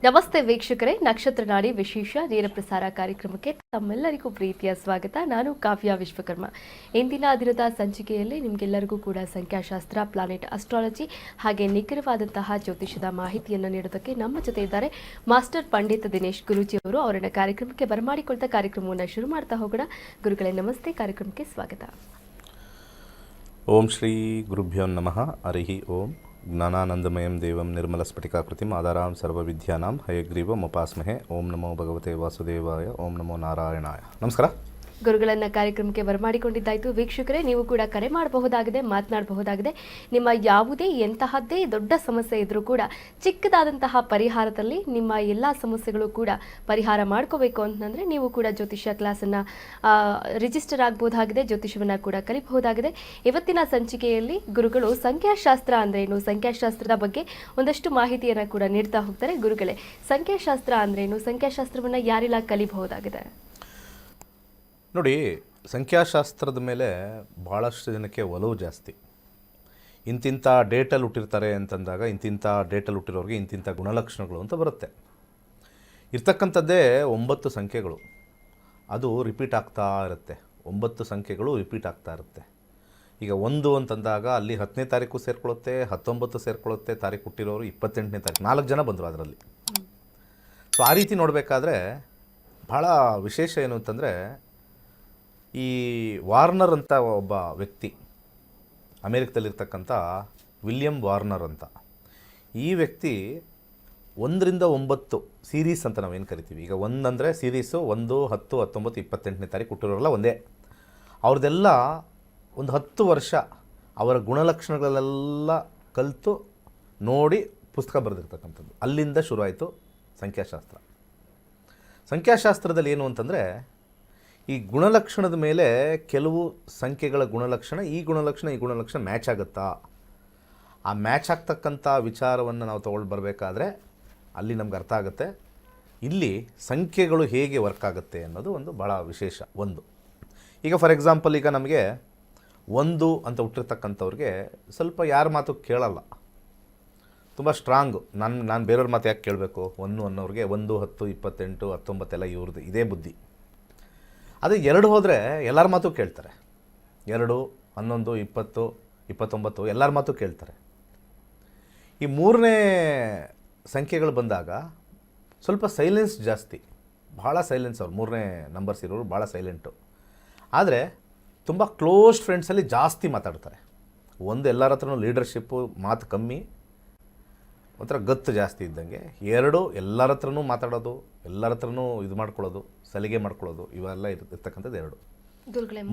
ನಮಸ್ತೆ ವೀಕ್ಷಕರೇ, ನಕ್ಷತ್ರ ನಾಡಿ ವಿಶೇಷ ನೇರ ಪ್ರಸಾರ ಕಾರ್ಯಕ್ರಮಕ್ಕೆ ತಮ್ಮೆಲ್ಲರಿಗೂ ಪ್ರೀತಿಯ ಸ್ವಾಗತ. ನಾನು ಕಾವ್ಯ ವಿಶ್ವಕರ್ಮ. ಇಂದಿನ ದಿನದ ಸಂಚಿಕೆಯಲ್ಲಿ ನಿಮಗೆಲ್ಲರಿಗೂ ಕೂಡ ಸಂಖ್ಯಾಶಾಸ್ತ್ರ, ಪ್ಲಾನೆಟ್ ಅಸ್ಟ್ರಾಲಜಿ ಹಾಗೆ ನಿಖರವಾದಂತಹ ಜ್ಯೋತಿಷದ ಮಾಹಿತಿಯನ್ನು ನೀಡೋದಕ್ಕೆ ನಮ್ಮ ಜೊತೆ ಇದ್ದಾರೆ ಮಾಸ್ಟರ್ ಪಂಡಿತ್ ದಿನೇಶ್ ಗುರೂಜಿ ಅವರು. ಅವರನ್ನ ಕಾರ್ಯಕ್ರಮಕ್ಕೆ ಬರಮಾಡಿಕೊಳ್ತಾ ಕಾರ್ಯಕ್ರಮವನ್ನು ಶುರು ಮಾಡ್ತಾ ಹೋಗೋಣ. ಗುರುಗಳೇ ನಮಸ್ತೆ, ಕಾರ್ಯಕ್ರಮಕ್ಕೆ ಸ್ವಾಗತ. ಓಂ ಶ್ರೀ ಗುರುಭ್ಯೋ ನಮಃ. ಹರಿ ಓಂ. ಜ್ಞಾನಾನಂದಮಯಂ ದೇವಂ ನಿರ್ಮಲಸ್ಫಟಿಕಾಕೃತಿಂ ಆಧಾರಾಂ ಸರ್ವವಿದ್ಯಾನಾಂ ಹಯಗ್ರೀವಂ ಉಪಾಸ್ಮಹೇ. ಓಂ ನಮೋ ಭಗವತೆ ವಾಸುದೇವಾಯ. ಓಂ ನಮೋ ನಾರಾಯಣಾಯ. ನಮಸ್ಕಾರ. ಗುರುಗಳನ್ನ ಕಾರ್ಯಕ್ರಮಕ್ಕೆ ಬರಮಾಡಿಕೊಂಡಿದ್ದಾಯಿತು. ವೀಕ್ಷಕರೇ, ನೀವು ಕೂಡ ಕರೆ ಮಾಡಬಹುದಾಗಿದೆ, ಮಾತನಾಡಬಹುದಾಗಿದೆ. ನಿಮ್ಮ ಯಾವುದೇ ಎಂತಹದ್ದೇ ದೊಡ್ಡ ಸಮಸ್ಯೆ ಇದ್ರೂ ಕೂಡ ಚಿಕ್ಕದಾದಂತಹ ಪರಿಹಾರದಲ್ಲಿ ನಿಮ್ಮ ಎಲ್ಲ ಸಮಸ್ಯೆಗಳು ಕೂಡ ಪರಿಹಾರ ಮಾಡ್ಕೋಬೇಕು ಅಂತಂದರೆ ನೀವು ಕೂಡ ಜ್ಯೋತಿಷ್ಯ ಕ್ಲಾಸನ್ನು ರಿಜಿಸ್ಟರ್ ಆಗಬಹುದಾಗಿದೆ, ಜ್ಯೋತಿಷ್ಯವನ್ನು ಕೂಡ ಕಲಿಬಹುದಾಗಿದೆ. ಇವತ್ತಿನ ಸಂಚಿಕೆಯಲ್ಲಿ ಗುರುಗಳು ಸಂಖ್ಯಾಶಾಸ್ತ್ರ ಅಂದ್ರೇನು, ಸಂಖ್ಯಾಶಾಸ್ತ್ರದ ಬಗ್ಗೆ ಒಂದಷ್ಟು ಮಾಹಿತಿಯನ್ನು ಕೂಡ ನೀಡ್ತಾ ಹೋಗ್ತಾರೆ. ಗುರುಗಳೇ, ಸಂಖ್ಯಾಶಾಸ್ತ್ರ ಅಂದ್ರೇನು, ಸಂಖ್ಯಾಶಾಸ್ತ್ರವನ್ನು ಯಾರೆಲ್ಲ ಕಲಿಬಹುದಾಗಿದೆ? ನೋಡಿ, ಸಂಖ್ಯಾಶಾಸ್ತ್ರದ ಮೇಲೆ ಭಾಳಷ್ಟು ಜನಕ್ಕೆ ಒಲವು ಜಾಸ್ತಿ. ಇಂತಿಂಥ ಡೇಟಲ್ಲಿ ಹುಟ್ಟಿರ್ತಾರೆ ಅಂತಂದಾಗ ಇಂತಿಂಥ ಡೇಟಲ್ಲಿ ಹುಟ್ಟಿರೋರಿಗೆ ಇಂತಿಂಥ ಗುಣಲಕ್ಷಣಗಳು ಅಂತ ಬರುತ್ತೆ. ಇರ್ತಕ್ಕಂಥದ್ದೇ 9 ಸಂಖ್ಯೆಗಳು. ಅದು ರಿಪೀಟ್ ಆಗ್ತಾ ಇರುತ್ತೆ. 9 ಸಂಖ್ಯೆಗಳು ರಿಪೀಟ್ ಆಗ್ತಾ ಇರುತ್ತೆ. ಈಗ 1 ಅಂತಂದಾಗ ಅಲ್ಲಿ 10ನೇ ತಾರೀಕು ಸೇರ್ಕೊಳ್ಳುತ್ತೆ, 19 ಸೇರ್ಕೊಳ್ಳುತ್ತೆ. ತಾರೀಕು ಹುಟ್ಟಿರೋರು 28ನೇ ತಾರೀಕು, 4 ಜನ ಬಂದರು ಅದರಲ್ಲಿ. ಸೊ ಆ ರೀತಿ ನೋಡಬೇಕಾದ್ರೆ ಭಾಳ ವಿಶೇಷ ಏನು ಅಂತಂದರೆ, ಈ ವಾರ್ನರ್ ಅಂತ ಒಬ್ಬ ವ್ಯಕ್ತಿ, ಅಮೇರಿಕದಲ್ಲಿರ್ತಕ್ಕಂಥ ವಿಲಿಯಂ ವಾರ್ನರ್ ಅಂತ, ಈ ವ್ಯಕ್ತಿ 1ರಿಂದ 9 ಸೀರೀಸ್ ಅಂತ ನಾವೇನು ಕರಿತೀವಿ. ಈಗ 1 ಅಂದರೆ ಸೀರೀಸು 1, 10, 19, 28ನೇ ತಾರೀಕು ಹುಟ್ಟಿರೋರೆಲ್ಲ ಒಂದೇ. ಅವ್ರದ್ದೆಲ್ಲ ಒಂದು 10 ವರ್ಷ ಅವರ ಗುಣಲಕ್ಷಣಗಳೆಲ್ಲ ಕಲಿತು ನೋಡಿ ಪುಸ್ತಕ ಬರೆದಿರ್ತಕ್ಕಂಥದ್ದು. ಅಲ್ಲಿಂದ ಶುರುವಾಯಿತು ಸಂಖ್ಯಾಶಾಸ್ತ್ರ. ಸಂಖ್ಯಾಶಾಸ್ತ್ರದಲ್ಲಿ ಏನು ಅಂತಂದರೆ, ಈ ಗುಣಲಕ್ಷಣದ ಮೇಲೆ ಕೆಲವು ಸಂಖ್ಯೆಗಳ ಗುಣಲಕ್ಷಣ, ಈ ಗುಣಲಕ್ಷಣ ಮ್ಯಾಚ್ ಆಗುತ್ತಾ, ಆ ಮ್ಯಾಚ್ ಆಗ್ತಕ್ಕಂಥ ವಿಚಾರವನ್ನು ನಾವು ತೊಗೊಂಡು ಬರಬೇಕಾದ್ರೆ ಅಲ್ಲಿ ನಮ್ಗೆ ಅರ್ಥ ಆಗುತ್ತೆ ಇಲ್ಲಿ ಸಂಖ್ಯೆಗಳು ಹೇಗೆ ವರ್ಕ್ ಆಗುತ್ತೆ ಅನ್ನೋದು ಒಂದು ಭಾಳ ವಿಶೇಷ. ಒಂದು, ಈಗ ಫಾರ್ ಎಕ್ಸಾಂಪಲ್, ಈಗ ನಮಗೆ 1 ಅಂತ ಹುಟ್ಟಿರ್ತಕ್ಕಂಥವ್ರಿಗೆ ಸ್ವಲ್ಪ ಯಾರ ಮಾತು ಕೇಳಲ್ಲ, ತುಂಬ ಸ್ಟ್ರಾಂಗು. ನಾನು ಬೇರೆಯವ್ರ ಮಾತು ಯಾಕೆ ಕೇಳಬೇಕು? 1 ಅನ್ನೋರಿಗೆ 1, 10, 28, 19 ಎಲ್ಲ ಇವ್ರದ್ದು ಇದೇ ಬುದ್ಧಿ. ಅದೇ 2 ಹೋದರೆ ಎಲ್ಲರ ಮಾತು ಕೇಳ್ತಾರೆ. 2, 11, 20, 29 ಎಲ್ಲರ ಮಾತು ಕೇಳ್ತಾರೆ. ಈ 3ನೇ ಸಂಖ್ಯೆಗಳು ಬಂದಾಗ ಸ್ವಲ್ಪ ಸೈಲೆನ್ಸ್ ಜಾಸ್ತಿ, ಭಾಳ ಸೈಲೆನ್ಸ್. ಅವ್ರು 3ನೇ ನಂಬರ್ಸ್ ಇರೋರು ಭಾಳ ಸೈಲೆಂಟು. ಆದರೆ ತುಂಬ ಕ್ಲೋಸ್ ಫ್ರೆಂಡ್ಸಲ್ಲಿ ಜಾಸ್ತಿ ಮಾತಾಡ್ತಾರೆ. 1 ಎಲ್ಲರ ಹತ್ರನೂ ಲೀಡರ್ಶಿಪ್ಪು, ಮಾತು ಕಮ್ಮಿ, ಒಂಥರ ಗತ್ತು ಜಾಸ್ತಿ ಇದ್ದಂಗೆ. 2 ಎಲ್ಲರ ಹತ್ರನೂ ಮಾತಾಡೋದು, ಎಲ್ಲರ ಹತ್ರನೂ ಇದು ಮಾಡ್ಕೊಳ್ಳೋದು, ಸಲಿಗೆ ಮಾಡ್ಕೊಳ್ಳೋದು, ಇವೆಲ್ಲ ಇರ್ತಕ್ಕಂಥದ್ದು 2.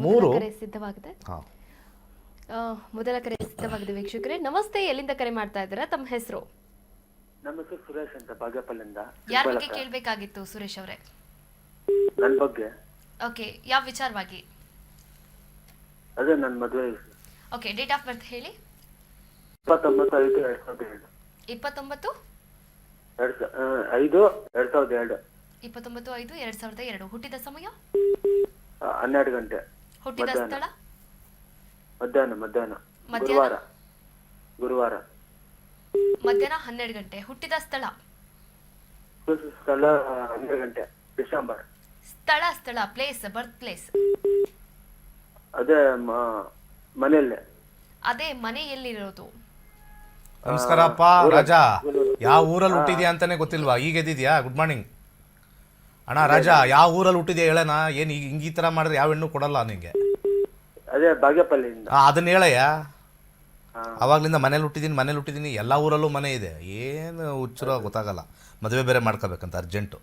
3 ಸಿದ್ಧವಾಗಿದೆ. ಹಾಂ, ಮೊದಲ ಕರೆ ಸಿದ್ಧವಾಗಿದೆ. ವೀಕ್ಷಕರೇ ನಮಸ್ತೆ, ಎಲ್ಲಿಂದ ಕರೆ ಮಾಡ್ತಾ ಇದ್ದೀರಾ? ತಮ್ಮ ಹೆಸರು? ನಮ್ಮ ಹೆಸರು ಸುರೇಶ್ ಅಂತ, ಬಾಗೇಪಲ್ಲಿಂದ. ಯಾರ ಬಗ್ಗೆ ಕೇಳಬೇಕಾಗಿತ್ತು ಸುರೇಶ್ ಅವರೇ? ನನ್ನ ಬಗ್ಗೆ. ಓಕೆ, ಯಾವ ವಿಚಾರವಾಗಿ? ಅದೇ ನನ್ನ ಮದುವೆ. ಓಕೆ, ಡೇಟ್ ಆಫ್ ಬರ್ತ್ ಹೇಳಿ. 29/5/2002. 29/5/2002. 29/5/2002. ಹುಟ್ಟಿದ ಸಮಯ 12 ಗಂಟೆ. ಹುಟ್ಟಿದ ಸ್ಥಳ ಮಧ್ಯಾಹ್ನ. ಗುರುವಾರ ಮಧ್ಯಾಹ್ನ 12 ಗಂಟೆ. ಹುಟ್ಟಿದ ಸ್ಥಳ 12 ಗಂಟೆ ಡಿಸೆಂಬರ್. ಸ್ಥಳ ಪ್ಲೇಸ್, ಬರ್ತ್ ಪ್ಲೇಸ್ ಅದೇ ಮನೆಯಲ್ಲೇ. ಅದೇ ಮನೆ ಎಲ್ಲಿರೋದು? ನಮಸ್ಕಾರಪ್ಪ ರಾಜ. ಯಾವ ಊರಲ್ಲಿ ಹುಟ್ಟಿದ್ಯಾ ಅಂತಾನೆ ಗೊತ್ತಿಲ್ವಾ? ಈಗ ಎದ್ದಿದ್ಯಾ? ಗುಡ್ ಮಾರ್ನಿಂಗ್ ಅಣ್ಣ. ರಾಜ, ಯಾವ ಊರಲ್ಲಿ ಹುಟ್ಟಿದ್ಯಾ ಹೇಳೋಣ. ಏನು ಈ ಥರ ಮಾಡಿದ್ರೆ ಯಾವ ಹೆಣ್ಣು ಕೊಡಲ್ಲ ನಿಂಗೆ. ಅದೇ ಬಾಗೇಪಲ್ಲಿಂದ. ಅದನ್ನ ಹೇಳಯ್ಯ. ಅವಾಗ್ಲಿಂದ ಮನೇಲಿ ಹುಟ್ಟಿದ್ದೀನಿ. ಎಲ್ಲ ಊರಲ್ಲೂ ಮನೆ ಇದೆ. ಏನು ಹುಚ್ಚರೋ ಗೊತ್ತಾಗಲ್ಲ. ಮದುವೆ ಬೇರೆ ಮಾಡ್ಕೋಬೇಕಂತ ಅರ್ಜೆಂಟು.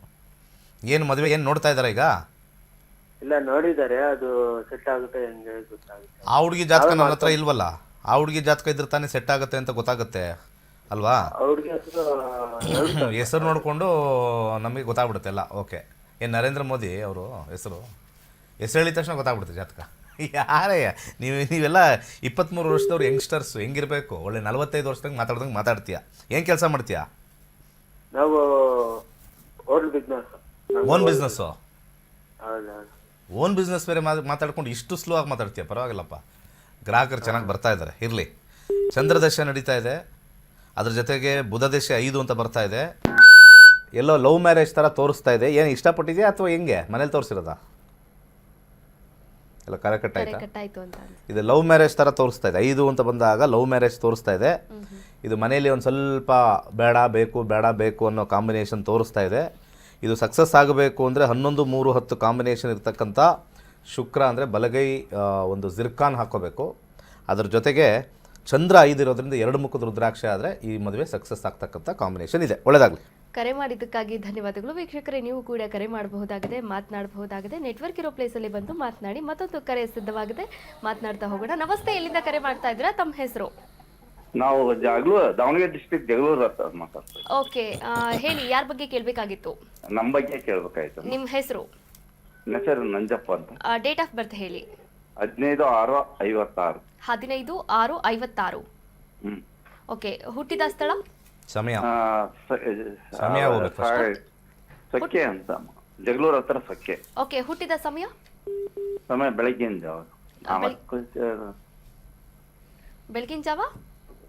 ಏನು ಮದುವೆ ಏನು ನೋಡ್ತಾ ಇದ್ದಾರೆ ಈಗ? ಇಲ್ಲ, ನೋಡಿದ್ದಾರೆ. ಅದು ಸೆಟ್ ಆಗುತ್ತೆ ಹೆಂಗೆ ಗೊತ್ತಾಗುತ್ತೆ. ಆ ಹುಡುಗಿ ಜಾತಕ ನನ್ನ ಹತ್ರ ಇಲ್ವಲ್ಲ. ಆ ಹುಡುಗಿ ಜಾತಕ ಇದ್ರೆ ತಾನೇ ಸೆಟ್ ಆಗುತ್ತೆ ಅಂತ ಗೊತ್ತಾಗುತ್ತೆ ಅಲ್ವಾ? ಹೆಸರು ನೋಡಿಕೊಂಡು ನಮಗೆ ಗೊತ್ತಾಗ್ಬಿಡುತ್ತೆ ಎಲ್ಲ. ಓಕೆ, ಏನು ನರೇಂದ್ರ ಮೋದಿ ಅವರು ಹೆಸರು ಹೇಳಿದ ತಕ್ಷಣ ಗೊತ್ತಾಗ್ಬಿಡುತ್ತೆ ಜಾತಕ. ಯಾರಯ್ಯ ನೀವೆಲ್ಲ 23 ವರ್ಷದವ್ರು ಯಂಗ್ಸ್ಟರ್ಸು ಹೆಂಗಿರಬೇಕು? ಒಳ್ಳೆ 45 ವರ್ಷದಂಗೆ ಮಾತಾಡ್ತೀಯ. ಏನು ಕೆಲಸ ಮಾಡ್ತೀಯ? ನಾವು hotel business. Own business? Own business ಬೇರೆ ಮಾತಾಡ್ಕೊಂಡು ಇಷ್ಟು ಸ್ಲೋ ಆಗಿ ಮಾತಾಡ್ತೀಯ, ಪರವಾಗಿಲ್ಲಪ್ಪ. ಗ್ರಾಹಕರು ಚೆನ್ನಾಗಿ ಬರ್ತಾ ಇದ್ದಾರೆ, ಇರಲಿ. ಚಂದ್ರದಶೆ ನಡೀತಾ ಇದೆ, ಅದ್ರ ಜೊತೆಗೆ ಬುಧ ದಶೆ 5 ಅಂತ ಬರ್ತಾ ಇದೆ. ಎಲ್ಲೋ ಲವ್ ಮ್ಯಾರೇಜ್ ಥರ ತೋರಿಸ್ತಾ ಇದೆ. ಏನು ಇಷ್ಟಪಟ್ಟಿದೆಯಾ ಅಥವಾ ಹೆಂಗೆ, ಮನೇಲಿ ತೋರಿಸಿರೋದಾ? ಎಲ್ಲ ಕರೆಕ್ಟ್ ಆಯ್ತಾ? ಕಟ್ಟಾಯ್ತು ಅಂತ ಇದು ಲವ್ ಮ್ಯಾರೇಜ್ ಥರ ತೋರಿಸ್ತಾ ಇದೆ. 5 ಅಂತ ಬಂದಾಗ ಲವ್ ಮ್ಯಾರೇಜ್ ತೋರಿಸ್ತಾ ಇದೆ. ಇದು ಮನೆಯಲ್ಲಿ ಒಂದು ಸ್ವಲ್ಪ ಬೇಡ ಬೇಕು ಅನ್ನೋ ಕಾಂಬಿನೇಷನ್ ತೋರಿಸ್ತಾ ಇದೆ. ಇದು ಸಕ್ಸಸ್ ಆಗಬೇಕು ಅಂದರೆ 11, 3, 10 ಕಾಂಬಿನೇಷನ್ ಇರ್ತಕ್ಕಂಥ ಶುಕ್ರ ಅಂದರೆ ಬಲಗೈ ಒಂದು ಜಿರ್ಕಾನ್ ಹಾಕ್ಕೋಬೇಕು. ಅದ್ರ ಜೊತೆಗೆ ಚಂದ್ರ 5 ಇರೋದ್ರಿಂದ 2 ಮುಖದ ರುದ್ರಾಕ್ಷ ಆದರೆ ಈ ಮದುವೆ ಸಕ್ಸಸ್ ಆಗ್ತಕ್ಕಂಥ ಕಾಂಬಿನೇಷನ್ ಇದೆ. ಒಳ್ಳೆಯದಾಗಲಿ. ಕರೆ ಮಾಡಿದ್ದಕ್ಕಾಗಿ ಧನ್ಯವಾದಗಳು ವೀಕ್ಷಕರೇ. ನೀವು ಕೂಡ ಕರೆ ಮಾಡಬಹುದಾಗಿದೆ, ಮಾತನಾಡಬಹುದಾಗಿದೆ. ನೆಟ್ವರ್ಕ್ ಇರೋ ಪ್ಲೇಸಲ್ಲಿ ಬಂದು ಮಾತನಾಡಿ. ಮತ್ತೊಂದು ಕರೆ ಸಿದ್ಧವಾಗಿದೆ, ಮಾತನಾಡ್ತಾ ಹೋಗೋಣ. ನಮಸ್ತೆ, ಎಲ್ಲಿಂದ ಕರೆ ಮಾಡ್ತಾ ಇದ್ದೀರಾ? ತಮ್ಮ ಹೆಸರು? ನಾವು ದಾವಣಗೆರೆ ಡಿಸ್ಟ್ರಿಕ್ಟ್ ಜಗಳೂರು ಅಂತ ಮಾತಾಡ್ತೀವಿ. ಓಕೆ, ಹೇಳಿ, ಯಾರ ಬಗ್ಗೆ ಕೇಳಬೇಕಾಗಿತ್ತು? ನಮ್ಮ ಬಗ್ಗೆ ಕೇಳ್ಬೇಕಾಯ್ತು. ನಿಮ್ಮ ಹೆಸರು? ನನ್ನ ಹೆಸರು ನಂಜಪ್ಪ ಅಂತ. ಡೇಟ್ ಆಫ್ ಬರ್ತ್ ಹೇಳಿ. 15/6/56. 15/6/56. ಓಕೆ, ಹುಟ್ಟಿದ ಸ್ಥಳ? ಸಮಯ ಸೊಕ್ಕೆ ಅಂತ, ಜಗಳೂರು ಹತ್ರ ಸೊಕ್ಕೆ. ಓಕೆ, ಹುಟ್ಟಿದ ಸಮಯ? ಸಮಯ ಬೆಳಗ್ಗಿನ ಜಾವ. ಬೆಳಗಿನ ಜಾವ?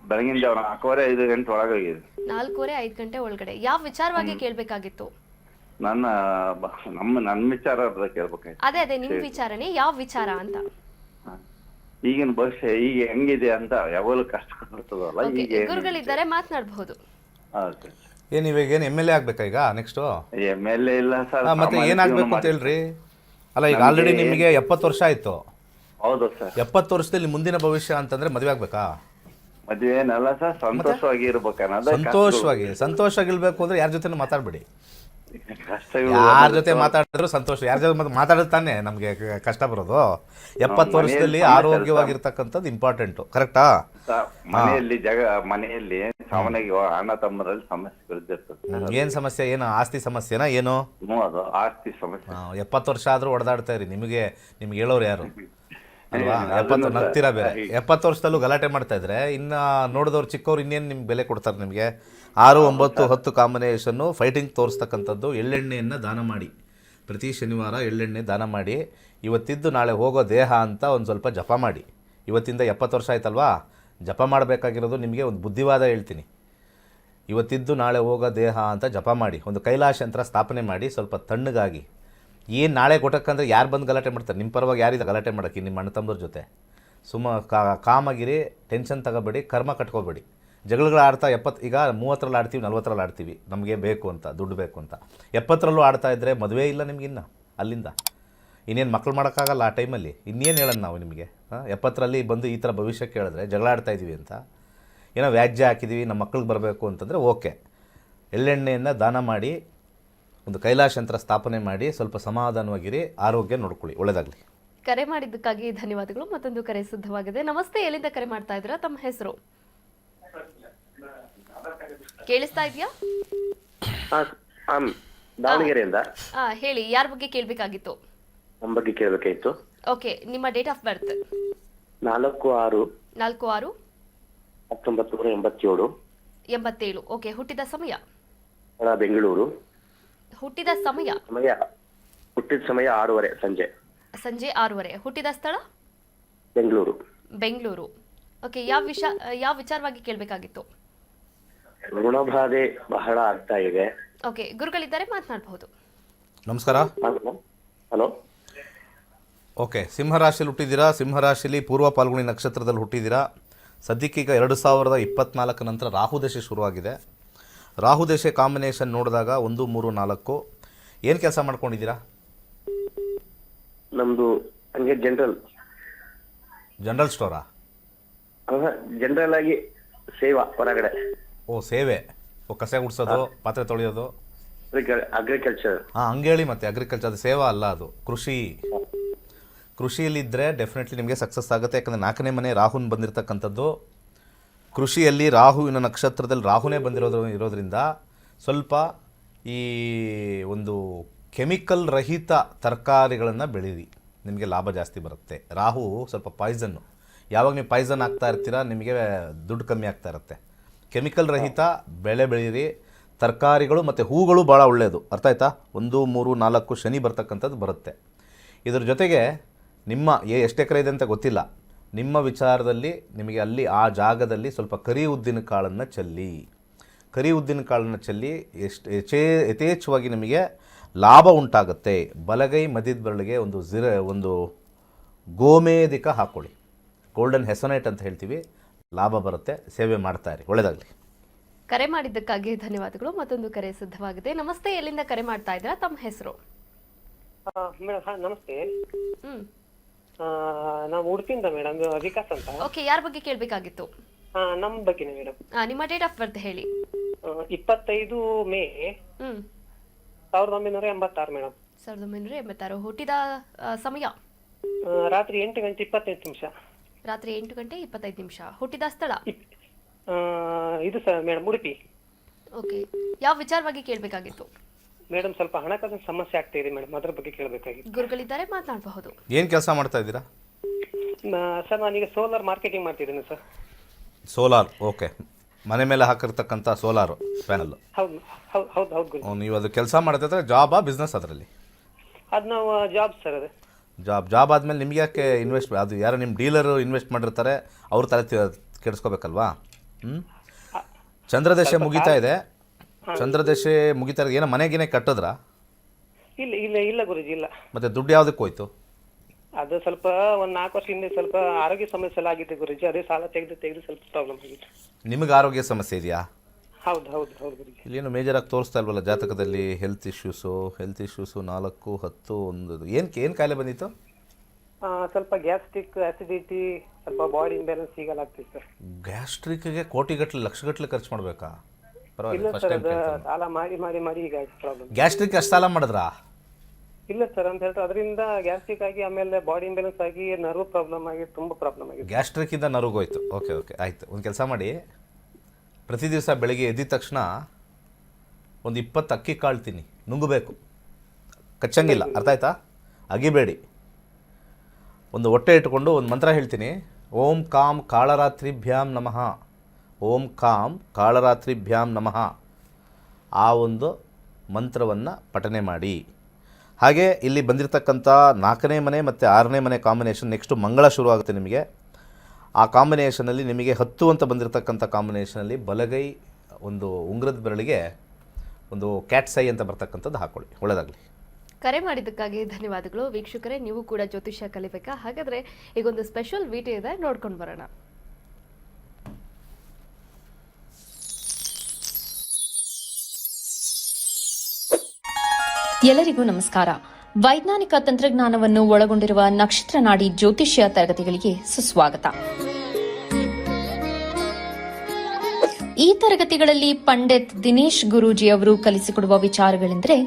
ಬೆಳಗಿನ ಜಾವ 4:45 ಗಂಟೆ ಒಳಗಾಗಿದೆ. 4:45 ಗಂಟೆ ಒಳಗಡೆ. ಯಾವ ವಿಚಾರವಾಗಿ ಕೇಳಬೇಕಾಗಿತ್ತು? ನನ್ನ ವಿಚಾರ ಕೇಳ್ಬೇಕಾಯ್ತು. ಅದೇ ನಿಮ್ ವಿಚಾರನೆ, ಯಾವ ವಿಚಾರ ಅಂತ? ಈಗಿನ ಭವಿಷ್ಯ ಈಗ ಹೆಂಗಿದೆ ಅಂತ ಯಾವಾಗಲೂ ಕಷ್ಟ ಬರ್ತದಲ್ಲ. ಈಗ ಗುರುಗಳಿದ್ದಾರೆ, ಮಾತನಾಡಬಹುದು. ಏನು ಇವಾಗೇನು MLA ಆಗ್ಬೇಕಾ ಈಗ ನೆಕ್ಸ್ಟು? MLA ಇಲ್ಲ ಸರ್. ಮತ್ತೆ ಏನಾಗಬೇಕು ಅಂತ ಹೇಳ್ರಿ. ಅಲ್ಲ, ಈಗ ಆಲ್ರೆಡಿ ನಿಮಗೆ 70 ವರ್ಷ ಆಯಿತು. ಹೌದು ಸರ್. 70 ವರ್ಷದಲ್ಲಿ ಮುಂದಿನ ಭವಿಷ್ಯ ಅಂತಂದ್ರೆ ಮದುವೆ ಆಗ್ಬೇಕಾ? ಮದುವೆ ಏನಲ್ಲ ಸರ್, ಸಂತೋಷವಾಗಿ ಇರ್ಬೇಕನ್ನೋದು. ಸಂತೋಷವಾಗಿರ್ಬೇಕು ಅಂದ್ರೆ ಯಾರ ಜೊತೆ ಮಾತಾಡ್ಬೇಡಿ. ಕಷ್ಟಗಳು ಯಾರ ಜೊತೆ ಮಾತಾಡಿದ್ರು ಸಂತೋಷ. ಯಾರ ಜೊತೆ ಮಾತಾಡಿದ್ರೆ ತಾನೇ ನಮಗೆ ಕಷ್ಟ ಬರೋದು. 70 ವರ್ಷದಲ್ಲಿ ಆರೋಗ್ಯವಾಗಿರ್ತಕ್ಕಂಥದ್ದು ಇಂಪಾರ್ಟೆಂಟು, ಕರೆಕ್ಟಾ? ಮನೆಯಲ್ಲಿ ಸಾಮಾನ್ಯವಾಗಿ ಅಣ್ಣ ತಮ್ಮರಲ್ಲಿ ಸಮಸ್ಯೆಗಳಿರ್ತದೆ. ಏನ್ ಸಮಸ್ಯೆ? ಏನು ಆಸ್ತಿ ಸಮಸ್ಯೆನಾ? ಏನು ಅದು ಆಸ್ತಿ ಸಮಸ್ಯೆ. 70 ವರ್ಷ ಆದ್ರೂ ಹೊಡೆದಾಡ್ತಾ ಇರಿ. ನಿಮಗೆ ಹೇಳೋರು ಯಾರು ಅಲ್ವಾ? 70 ನಗ್ತೀರಾ ಬೇರೆ. 70 ವರ್ಷದಲ್ಲೂ ಗಲಾಟೆ ಮಾಡ್ತಾ ಇದ್ರೆ ಇನ್ನು ನೋಡಿದವ್ರು ಚಿಕ್ಕವ್ರು ಇನ್ನೇನು ನಿಮ್ಗೆ ಬೆಲೆ ಕೊಡ್ತಾರೆ ನಿಮಗೆ? 6, 9, 10 ಕಾಂಬಿನೇಷನ್ನು ಫೈಟಿಂಗ್ ತೋರಿಸ್ತಕ್ಕಂಥದ್ದು. ಎಳ್ಳೆಣ್ಣೆಯನ್ನು ದಾನ ಮಾಡಿ, ಪ್ರತಿ ಶನಿವಾರ ಎಳ್ಳೆಣ್ಣೆ ದಾನ ಮಾಡಿ. ಇವತ್ತಿದ್ದು ನಾಳೆ ಹೋಗೋ ದೇಹ ಅಂತ ಒಂದು ಸ್ವಲ್ಪ ಜಪ ಮಾಡಿ. ಇವತ್ತಿಂದ 70 ವರ್ಷ ಆಯ್ತಲ್ವಾ? ಜಪ ಮಾಡಬೇಕಾಗಿರೋದು ನಿಮಗೆ ಒಂದು ಬುದ್ಧಿವಾದ ಹೇಳ್ತೀನಿ. ಇವತ್ತಿದ್ದು ನಾಳೆ ಹೋಗೋ ದೇಹ ಅಂತ ಜಪ ಮಾಡಿ. ಒಂದು ಕೈಲಾಶ ಯಂತ್ರ ಸ್ಥಾಪನೆ ಮಾಡಿ, ಸ್ವಲ್ಪ ತಣ್ಣಗಾಗಿ. ಏನು ನಾಳೆ ಕೊಟ್ಟಕ್ಕಂದ್ರೆ ಯಾರು ಬಂದು ಗಲಾಟೆ ಮಾಡ್ತಾರೆ? ನಿಮ್ಮ ಪರವಾಗಿ ಯಾರಿದೆ ಗಲಾಟೆ ಮಾಡೋಕ್ಕೆ? ನಿಮ್ಮ ಅಣ್ಣ ತಮ್ಮರ ಜೊತೆ ಕಾಮಾಗಿರಿ, ಟೆನ್ಷನ್ ತಗೋಬೇಡಿ, ಕರ್ಮ ಕಟ್ಕೋಬೇಡಿ. ಜಗಳಗಳು ಆಡ್ತಾ 70 ಈಗ 30ರಲ್ಲಿ ಆಡ್ತೀವಿ, 40ರಲ್ಲಿ ಆಡ್ತೀವಿ, ನಮಗೆ ಬೇಕು ಅಂತ, ದುಡ್ಡು ಬೇಕು ಅಂತ. 70ರಲ್ಲೂ ಆಡ್ತಾ ಇದ್ದರೆ ಮದುವೆ ಇಲ್ಲ ನಿಮಗಿನ್ನ. ಅಲ್ಲಿಂದ ಇನ್ನೇನು ಮಕ್ಳು ಮಾಡೋಕ್ಕಾಗಲ್ಲ ಆ ಟೈಮಲ್ಲಿ. ಇನ್ನೇನು ಹೇಳೋಣ ನಾವು ನಿಮಗೆ? 70ರಲ್ಲಿ ಬಂದು ಈ ಥರ ಭವಿಷ್ಯ ಕೇಳಿದ್ರೆ ಜಗಳ ಆಡ್ತಾ ಇದ್ದೀವಿ ಅಂತ, ಏನೋ ವ್ಯಾಜ್ಯ ಹಾಕಿದ್ದೀವಿ, ನಮ್ಮ ಮಕ್ಳಿಗೆ ಬರಬೇಕು ಅಂತಂದರೆ ಓಕೆ. ಎಳ್ಳೆಣ್ಣೆಯನ್ನು ದಾನ ಮಾಡಿ, ಒಂದು ಕೈಲಾಶ ಯಂತ್ರ ಸ್ಥಾಪನೆ ಮಾಡಿ, ಸ್ವಲ್ಪ ಸಮಾಧಾನವಾಗಿರಿ, ಆರೋಗ್ಯ ನೋಡ್ಕೊಳ್ಳಿ. ಒಳ್ಳೆಯದಾಗಲಿ. ಕರೆ ಮಾಡಿದ್ದಕ್ಕಾಗಿ ಧನ್ಯವಾದಗಳು. ಮತ್ತೊಂದು ಕರೆ ಸಿದ್ಧವಾಗಿದೆ. ನಮಸ್ತೆ, ಎಲ್ಲಿಂದ ಕರೆ ಮಾಡ್ತಾ ಇದ್ದೀರಾ? ತಮ್ಮ ಹೆಸರು? ಕೇಳಿಸ್ತಾ ಇದೆಯಾ? ದಾವಣಗೆರೆಯಿಂದ. ಹೇಳಿ, ಯಾರ ಬಗ್ಗೆ ಕೇಳಬೇಕಾಗಿತ್ತು? ನಮ್ಮ ಬಗ್ಗೆ ಕೇಳಬೇಕಾಯ್ತು. ಓಕೆ, ನಿಮ್ಮ ಡೇಟ್ ಆಫ್ ಬರ್ತ್? 4/6/1987. 87. ಓಕೆ, ಹುಟ್ಟಿದ ಸಮಯ? ಬೆಂಗಳೂರು. ಹುಟ್ಟಿದ ಸಮಯ? ಹುಟ್ಟಿದ ಸಮಯ 6:30 ಸಂಜೆ. ಸಂಜೆ 6:30. ಹುಟ್ಟಿದ ಸ್ಥಳ? ಬೆಂಗಳೂರು. ಓಕೆ, ಯಾವ ವಿಚಾರವಾಗಿ ಕೇಳಬೇಕಾಗಿತ್ತು? ಋಣಬಾಧೆ ಬಹಳ ಆಗ್ತಾ ಇದೆ. ಓಕೆ, ಗುರುಗಳಿದ್ದಾರೆ, ಮಾತನಾಡಬಹುದು. ನಮಸ್ಕಾರ. ಹಲೋ. ಓಕೆ, ಸಿಂಹರಾಶಿಯಲ್ಲಿ ಹುಟ್ಟಿದ್ದೀರಾ. ಸಿಂಹರಾಶಿಯಲ್ಲಿ ಪೂರ್ವ ಪಾಲ್ಗುಣಿ ನಕ್ಷತ್ರದಲ್ಲಿ ಹುಟ್ಟಿದ್ದೀರಾ. ಸದ್ಯಕ್ಕೀಗ 2024 ನಂತರ ರಾಹುದಶೆ ಶುರುವಾಗಿದೆ. ರಾಹುದಶೆ ಕಾಂಬಿನೇಷನ್ ನೋಡಿದಾಗ 1, 3, 4. ಏನು ಕೆಲಸ ಮಾಡ್ಕೊಂಡಿದ್ದೀರಾ? ನಮ್ದು ಹಂಗೆ ಜನರಲ್ ಸ್ಟೋರಾ? ಜನರಲ್ ಆಗಿ ಸೇವಾ, ಹೊರಗಡೆ. ಸೇವೆ. ಕಸ ಗುಡಿಸೋದು, ಪಾತ್ರೆ ತೊಳೆಯೋದು, ಅಗ್ರಿಕಲ್ಚರ್. ಹಂಗೆ ಹೇಳಿ. ಮತ್ತೆ ಅಗ್ರಿಕಲ್ಚರ್ ಅದು ಸೇವಾ ಅಲ್ಲ, ಅದು ಕೃಷಿ. ಕೃಷಿಯಲ್ಲಿದ್ದರೆ ಡೆಫಿನೆಟ್ಲಿ ನಿಮಗೆ ಸಕ್ಸಸ್ ಆಗುತ್ತೆ. ಯಾಕಂದರೆ 4ನೇ ಮನೆ ರಾಹುನ್ ಬಂದಿರತಕ್ಕಂಥದ್ದು. ಕೃಷಿಯಲ್ಲಿ ರಾಹುವಿನ ನಕ್ಷತ್ರದಲ್ಲಿ ರಾಹುನೇ ಇರೋದ್ರಿಂದ ಸ್ವಲ್ಪ ಈ ಒಂದು ಕೆಮಿಕಲ್ ರಹಿತ ತರಕಾರಿಗಳನ್ನು ಬೆಳೀರಿ, ನಿಮಗೆ ಲಾಭ ಜಾಸ್ತಿ ಬರುತ್ತೆ. ರಾಹು ಸ್ವಲ್ಪ ಪಾಯ್ಸನ್ನು. ಯಾವಾಗ ನೀವು ಪಾಯ್ಸನ್ ಆಗ್ತಾ ಇರ್ತೀರ ನಿಮಗೆ ದುಡ್ಡು ಕಮ್ಮಿ ಆಗ್ತಾ ಇರುತ್ತೆ. ಕೆಮಿಕಲ್ ರಹಿತ ಬೆಳೆ ಬೆಳೀರಿ. ತರಕಾರಿಗಳು ಮತ್ತು ಹೂಗಳು ಭಾಳ ಒಳ್ಳೆಯದು, ಅರ್ಥ ಆಯ್ತಾ? 1, 3, 4 ಶನಿ ಬರ್ತಕ್ಕಂಥದ್ದು ಬರುತ್ತೆ. ಇದ್ರ ಜೊತೆಗೆ ನಿಮ್ಮ ಎಷ್ಟು ಎಕರೆ ಇದೆ ಅಂತ ಗೊತ್ತಿಲ್ಲ, ನಿಮ್ಮ ವಿಚಾರದಲ್ಲಿ ನಿಮಗೆ ಅಲ್ಲಿ ಆ ಜಾಗದಲ್ಲಿ ಸ್ವಲ್ಪ ಕರಿ ಉದ್ದಿನ ಕಾಳನ್ನು ಚೆಲ್ಲಿ, ಕರಿ ಉದ್ದಿನ ಕಾಳನ್ನು ಚೆಲ್ಲಿ ಯಥೇಚ್ಛವಾಗಿ ನಿಮಗೆ ಲಾಭ ಉಂಟಾಗುತ್ತೆ. ಬಲಗೈ ಮಧ್ಯದ ಬೆರಳಿಗೆ ಒಂದು ಗೋಮೇಧಿಕ ಹಾಕ್ಕೊಳ್ಳಿ, ಗೋಲ್ಡನ್ ಹೆಸನೈಟ್ ಅಂತ ಹೇಳ್ತೀವಿ, ಲಾಭ ಬರುತ್ತೆ. ಸೇವೆ ಮಾಡ್ತಾ ಇರಿ, ಒಳ್ಳೆಯದಾಗಲಿ. ಕರೆ ಮಾಡಿದ್ದಕ್ಕಾಗಿ ಧನ್ಯವಾದಗಳು. ಮತ್ತೊಂದು ಕರೆ ಸಿದ್ಧವಾಗಿದೆ. ನಮಸ್ತೆ, ಎಲ್ಲಿಂದ ಕರೆ ಮಾಡ್ತಾ ಇದ್ದೀರಾ? ತಮ್ಮ ಹೆಸರು? ಮೇಡಮ್ ನಮಸ್ತೆ. ಹ್ಮ್, ನಾವು ಉಡುಪಿಯಿಂದ ಮೇಡಮ್, ವಿಕಾಸ್ ಅಂತ. ಓಕೆ, ಯಾರ ಬಗ್ಗೆ ಕೇಳಬೇಕಾಗಿತ್ತು? ನಮ್ಮ ಬಗ್ಗೆನೇ ಮೇಡಮ್. ನಿಮ್ಮ ಡೇಟ್ ಆಫ್ ಬರ್ತ್ ಹೇಳಿ. 25 ಮೇ ಹ್ಮ್ 1986 ಮೇಡಮ್. 1986. ಹುಟ್ಟಿದ ಸಮಯ? ರಾತ್ರಿ 8:28. ರಾತ್ರಿ 8:25. ಹುಟ್ಟಿದ ಸ್ಥಳ? ಇದು ಸರ್ ಮೇಡಮ್, ಉಡುಪಿ. ಓಕೆ, ಯಾವ ವಿಚಾರವಾಗಿ ಕೇಳಬೇಕಾಗಿತ್ತು? ಮೇಡಮ್ ಸ್ವಲ್ಪ ಹಣಕಾಸಿನ ಸಮಸ್ಯೆ ಆಗ್ತಾ ಇದೆ ಮೇಡಮ್, ಅದ್ರ ಬಗ್ಗೆ ಕೇಳಬೇಕಾಗಿತ್ತು. ಗುರುಗಳಿದ್ದಾರೆ, ಮಾತನಾಡಬಹುದು. ಏನು ಕೆಲಸ ಮಾಡ್ತಾ ಇದ್ದೀರಾ? ಸರ್ ನಾನೀಗ ಸೋಲಾರ್ ಮಾರ್ಕೆಟಿಂಗ್ ಮಾಡ್ತಿದ್ದೀನಿ ಸರ್. Solar, okay. ಮನೆ ಮೇಲೆ ಹಾಕಿರ್ತಕ್ಕಂಥ ಸೋಲಾರು ಪ್ಯಾನಲ್. ಹೌದು ಹೌದು ಹೌದು ಹೌದು ಗುರು. ನೀವು ಅದು ಕೆಲಸ ಮಾಡ್ತಿದ್ರೆ ಜಾಬಾ ಬಿಸ್ನೆಸ್? ಅದರಲ್ಲಿ ಅದು ನಾವು ಜಾಬ್ ಸರ್. ಅದು ಜಾಬ್ ಆದಮೇಲೆ ನಿಮ್ಗೆ ಯಾಕೆ ಅದು ಯಾರೋ ನಿಮ್ಮ ಡೀಲರು ಇನ್ವೆಸ್ಟ್ ಮಾಡಿರ್ತಾರೆ, ಅವ್ರ ತಲೆ ಕೆಡಿಸ್ಕೋಬೇಕಲ್ವಾ? ಚಂದ್ರದಶೆ ಮುಗಿತಾ ಇದೆ, ಚಂದ್ರದಶೆ ಮುಗಿತಾ ಇದೆ. ಏನೋ ಮನೆಗೇನೆ ಕಟ್ಟಿದ್ರಾ? ಇಲ್ಲ ಇಲ್ಲ ಇಲ್ಲ ಗುರುಜಿ, ಇಲ್ಲ. ಮತ್ತೆ ದುಡ್ಡು ಯಾವುದಕ್ಕೆ ಹೋಯ್ತು? ಅದು ಸ್ವಲ್ಪ ಒಂದು 4 ವರ್ಷ ಹಿಂದೆ ಸ್ವಲ್ಪ ಆರೋಗ್ಯ ಸಮಸ್ಯೆ ಎಲ್ಲ ಆಗಿತ್ತು ಗುರುಜಿ, ಅದೇ ಸಾಲ ತೆಗೆದು ಸ್ವಲ್ಪ ಪ್ರಾಬ್ಲಮ್ ಆಗಿತ್ತು. ನಿಮಗೆ ಆರೋಗ್ಯ ಸಮಸ್ಯೆ ಇದೆಯಾ? ಹೌದು ಹೌದು ಹೌದು ಗುರುಜಿ. ಇಲ್ಲೇನು ಮೇಜರಾಗಿ ತೋರಿಸ್ತಾ ಇಲ್ವಲ್ಲ ಜಾತಕದಲ್ಲಿ? ಹೆಲ್ತ್ ಇಶ್ಯೂಸು 4, 10, 1 ಏನು ಕಾಯಿಲೆ ಬಂದಿತ್ತು? ಸ್ವಲ್ಪ ಗ್ಯಾಸ್ಟ್ರಿಕ್, ಆಸಿಡಿಟಿ, ಸ್ವಲ್ಪ ಬಾಡಿ ಇಂಬ್ಯಾಲೆನ್ಸ್ ಹೀಗೆಲ್ಲ ಆಗ್ತಿತ್ತು ಸರ್. ಗ್ಯಾಸ್ಟ್ರಿಕ್ಗೆ ಕೋಟಿಗಟ್ಟಲೆ ಲಕ್ಷಗಟ್ಟಲೆ ಖರ್ಚು ಮಾಡಬೇಕಾ? ಇಲ್ಲ ಪರವಾಗಿಲ್ಲ, ಫಸ್ಟ್ ಸರ್, ಟೈಮ್ ಅದು ಕೇಳ್ತೀನಿ. ಸಾಲ ಮಾಡಿ ಈಗ ಪ್ರಾಬ್ಲಮ್. ಗ್ಯಾಸ್ಟ್ರಿಕ್ ಅಷ್ಟು ಸಾಲ ಮಾಡಿದ್ರಾ? ಇಲ್ಲ ಸರ್, ಅಂತ ಹೇಳ್ತಾರೆ ಅದರಿಂದ ಗ್ಯಾಸ್ಟ್ರಿಕ್ ಆಗಿ ಆಮೇಲೆ ಬಾಡಿ ಇಂಬ್ಯಾಲೆನ್ಸ್ ಆಗಿ ನರ್ವ್ ಪ್ರಾಬ್ಲಮ್ ಆಗಿ ತುಂಬಾ ಪ್ರಾಬ್ಲಮ್ ಆಗಿದೆ. ಗ್ಯಾಸ್ಟ್ರಿಕ್ಕಿಂದ ನರುಗೋಯ್ತು. ಓಕೆ ಆಯಿತು. ಒಂದು ಕೆಲಸ ಮಾಡಿ, ಪ್ರತಿ ದಿವಸ ಬೆಳಗ್ಗೆ ಎದ್ದಿದ ತಕ್ಷಣ ಒಂದು 20 ಅಕ್ಕಿ ಕಾಳು ತಿನ್ನಿ. ನುಂಗಬೇಕು, ಕಚ್ಚಂಗಿಲ್ಲ, ಅರ್ಥ ಆಯ್ತಾ? ಅಗಿಬೇಡಿ. ಒಂದು ಹೊಟ್ಟೆ ಇಟ್ಕೊಂಡು ಒಂದು ಮಂತ್ರ ಹೇಳ್ತೀನಿ. ಓಂ ಕಾಂ ಕಾಳರಾತ್ರಿಭ್ಯಾಂ ನಮಃ, ಓಂ ಕಾಂ ಕಾಳರಾತ್ರಿಭ್ಯಾಂ ನಮಃ. ಆ ಒಂದು ಮಂತ್ರವನ್ನು ಪಠನೆ ಮಾಡಿ. ಹಾಗೆ ಇಲ್ಲಿ ಬಂದಿರತಕ್ಕಂಥ 4ನೇ ಮನೆ ಮತ್ತು 6ನೇ ಮನೆ ಕಾಂಬಿನೇಷನ್, ನೆಕ್ಸ್ಟು ಮಂಗಳ ಶುರುವಾಗುತ್ತೆ ನಿಮಗೆ. ಆ ಕಾಂಬಿನೇಷನಲ್ಲಿ ನಿಮಗೆ 10 ಅಂತ ಬಂದಿರತಕ್ಕಂಥ ಕಾಂಬಿನೇಷನಲ್ಲಿ ಬಲಗೈ ಒಂದು ಉಂಗುರದ ಬೆರಳಿಗೆ ಒಂದು ಕ್ಯಾಟ್ಸ್ ಐ ಅಂತ ಬರ್ತಕ್ಕಂಥದ್ದು ಹಾಕ್ಕೊಳ್ಳಿ, ಒಳ್ಳೆಯದಾಗಲಿ. ಕರೆ ಮಾಡಿದ್ದಕ್ಕಾಗಿ ಧನ್ಯವಾದಗಳು. ವೀಕ್ಷಕರೇ, ನೀವು ಕೂಡ ಜ್ಯೋತಿಷ್ಯ ಕಲಿಬೇಕಾ? ಹಾಗಾದ್ರೆ ಈಗೊಂದು ಸ್ಪೆಷಲ್ ವಿಡಿಯೋ ಇದೆ, ನೋಡ್ಕೊಂಡು ಬರೋಣ. ಎಲ್ಲರಿಗೂ ನಮಸ್ಕಾರ. ವೈಜ್ಞಾನಿಕ ತಂತ್ರಜ್ಞಾನವನ್ನು ಒಳಗೊಂಡಿರುವ ನಕ್ಷತ್ರ ನಾಡಿ ಜ್ಯೋತಿಷ್ಯ ತರಗತಿಗಳಿಗೆ ಸುಸ್ವಾಗತ. ಈ ತರಗತಿಗಳಲ್ಲಿ ಪಂಡಿತ್ ದಿನೇಶ್ ಗುರೂಜಿ ಅವರು ಕಲಿಸಿಕೊಡುವ ವಿಚಾರಗಳೆಂದರೆ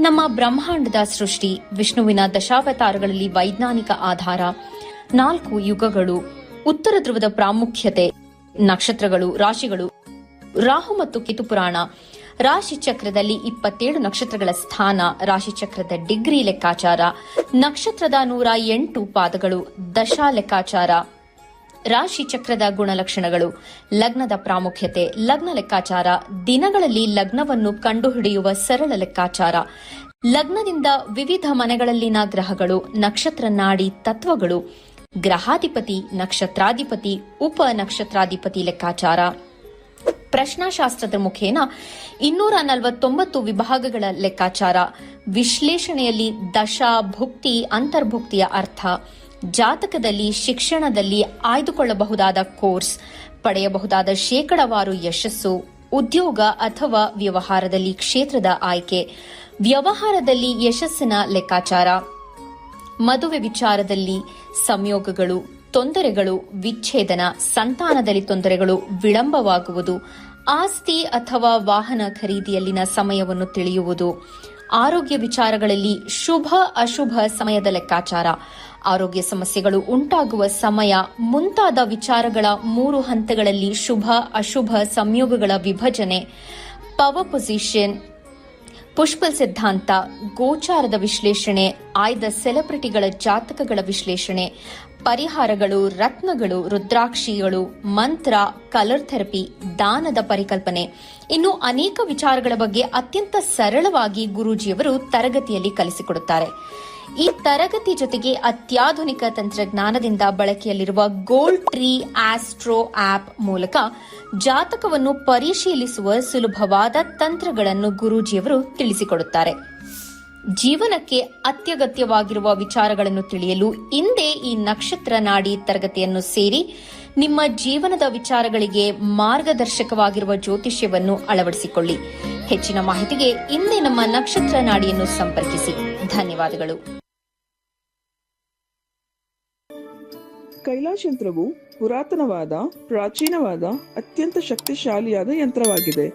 ನಮ್ಮ ಬ್ರಹ್ಮಾಂಡದ ಸೃಷ್ಟಿ, ವಿಷ್ಣುವಿನ ದಶಾವತಾರಗಳಲ್ಲಿ ವೈಜ್ಞಾನಿಕ ಆಧಾರ, 4 ಯುಗಗಳು, ಉತ್ತರ ಧ್ರುವದ ಪ್ರಾಮುಖ್ಯತೆ, ನಕ್ಷತ್ರಗಳು, ರಾಶಿಗಳು, ರಾಹು ಮತ್ತು ಕೇತು ಪುರಾಣ, ರಾಶಿ ಚಕ್ರದಲ್ಲಿ 27 ನಕ್ಷತ್ರಗಳ ಸ್ಥಾನ, ರಾಶಿ ಚಕ್ರದ ಡಿಗ್ರಿ ಲೆಕ್ಕಾಚಾರ, ನಕ್ಷತ್ರದ 108 ಪಾದಗಳು, ದಶಾ ಲೆಕ್ಕಾಚಾರ, ರಾಶಿ ಚಕ್ರದ ಗುಣಲಕ್ಷಣಗಳು, ಲಗ್ನದ ಪ್ರಾಮುಖ್ಯತೆ, ಲಗ್ನ ಲೆಕ್ಕಾಚಾರ, ದಿನಗಳಲ್ಲಿ ಲಗ್ನವನ್ನು ಕಂಡುಹಿಡಿಯುವ ಸರಳ ಲೆಕ್ಕಾಚಾರ, ಲಗ್ನದಿಂದ ವಿವಿಧ ಮನೆಗಳಲ್ಲಿನ ಗ್ರಹಗಳು, ನಕ್ಷತ್ರ ನಾಡಿ ತತ್ವಗಳು, ಗ್ರಹಾಧಿಪತಿ, ನಕ್ಷತ್ರಾಧಿಪತಿ, ಉಪ ನಕ್ಷತ್ರಾಧಿಪತಿ ಲೆಕ್ಕಾಚಾರ, ಪ್ರಶ್ನಾಶಾಸ್ತ್ರದ ಮುಖೇನ 249 ವಿಭಾಗಗಳ ಲೆಕ್ಕಾಚಾರ, ವಿಶ್ಲೇಷಣೆಯಲ್ಲಿ ದಶಾ, ಭುಕ್ತಿ, ಅಂತರ್ಭುಕ್ತಿಯ ಅರ್ಥ, ಜಾತಕದಲ್ಲಿ, ಶಿಕ್ಷಣದಲ್ಲಿ ಆಯ್ದುಕೊಳ್ಳಬಹುದಾದ ಕೋರ್ಸ್, ಪಡೆಯಬಹುದಾದ ಶೇಕಡವಾರು ಯಶಸ್ಸು, ಉದ್ಯೋಗ ಅಥವಾ ವ್ಯವಹಾರದಲ್ಲಿ ಕ್ಷೇತ್ರದ ಆಯ್ಕೆ, ವ್ಯವಹಾರದಲ್ಲಿ ಯಶಸ್ಸಿನ ಲೆಕ್ಕಾಚಾರ, ಮದುವೆ ವಿಚಾರದಲ್ಲಿ ಸಂಯೋಗಗಳು, ತೊಂದರೆಗಳು, ವಿಚ್ಛೇದನ, ಸಂತಾನದಲ್ಲಿ ತೊಂದರೆಗಳು, ವಿಳಂಬವಾಗುವುದು, ಆಸ್ತಿ ಅಥವಾ ವಾಹನ ಖರೀದಿಯಲ್ಲಿನ ಸಮಯವನ್ನು ತಿಳಿಯುವುದು, ಆರೋಗ್ಯ ವಿಚಾರಗಳಲ್ಲಿ ಶುಭ ಅಶುಭ ಸಮಯದ ಲೆಕ್ಕಾಚಾರ, ಆರೋಗ್ಯ ಸಮಸ್ಯೆಗಳು ಉಂಟಾಗುವ ಸಮಯ ಮುಂತಾದ ವಿಚಾರಗಳ 3 ಹಂತಗಳಲ್ಲಿ ಶುಭ ಅಶುಭ ಸಂಯೋಗಗಳ ವಿಭಜನೆ, ಪವರ್ ಪೊಸಿಷನ್, ಪುಷ್ಪಲ್ ಸಿದ್ಧಾಂತ, ಗೋಚಾರದ ವಿಶ್ಲೇಷಣೆ, ಆಯ್ದ ಸೆಲೆಬ್ರಿಟಿಗಳ ಜಾತಕಗಳ ವಿಶ್ಲೇಷಣೆ, ಪರಿಹಾರಗಳು, ರತ್ನಗಳು, ರುದ್ರಾಕ್ಷಿಗಳು, ಮಂತ್ರ, ಕಲರ್ ಥೆರಪಿ, ದಾನದ ಪರಿಕಲ್ಪನೆ, ಇನ್ನು ಅನೇಕ ವಿಚಾರಗಳ ಬಗ್ಗೆ ಅತ್ಯಂತ ಸರಳವಾಗಿ ಗುರೂಜಿಯವರು ತರಗತಿಯಲ್ಲಿ ಕಲಿಸಿಕೊಡುತ್ತಾರೆ. ಈ ತರಗತಿ ಜೊತೆಗೆ ಅತ್ಯಾಧುನಿಕ ತಂತ್ರಜ್ಞಾನದಿಂದ ಬಳಕೆಯಲ್ಲಿರುವ ಗೋಲ್ಡ್ ಟ್ರೀ ಆಸ್ಟ್ರೋ ಆಪ್ ಮೂಲಕ ಜಾತಕವನ್ನು ಪರಿಶೀಲಿಸುವ ಸುಲಭವಾದ ತಂತ್ರಗಳನ್ನು ಗುರೂಜಿಯವರು ತಿಳಿಸಿಕೊಡುತ್ತಾರೆ. ಜೀವನಕ್ಕೆ ಅತ್ಯಗತ್ಯವಾಗಿರುವ ವಿಚಾರಗಳನ್ನು ತಿಳಿಯಲು ಇಂದೇ ಈ ನಕ್ಷತ್ರ ನಾಡಿ ತರಗತಿಯನ್ನು ಸೇರಿ ನಿಮ್ಮ ಜೀವನದ ವಿಚಾರಗಳಿಗೆ ಮಾರ್ಗದರ್ಶಕವಾಗಿರುವ ಜ್ಯೋತಿಷ್ಯವನ್ನು ಅಳವಡಿಸಿಕೊಳ್ಳಿ. ಹೆಚ್ಚಿನ ಮಾಹಿತಿಗೆ ಇಂದೇ ನಮ್ಮ ನಕ್ಷತ್ರ ನಾಡಿಯನ್ನು ಸಂಪರ್ಕಿಸಿ. ಧನ್ಯವಾದಗಳು. ಕೈಲಾಶ್ ಯಂತ್ರವು ಪುರಾತನವಾದ, ಪ್ರಾಚೀನವಾದ, ಅತ್ಯಂತ ಶಕ್ತಿಶಾಲಿಯಾದ ಯಂತ್ರವಾಗಿದೆ.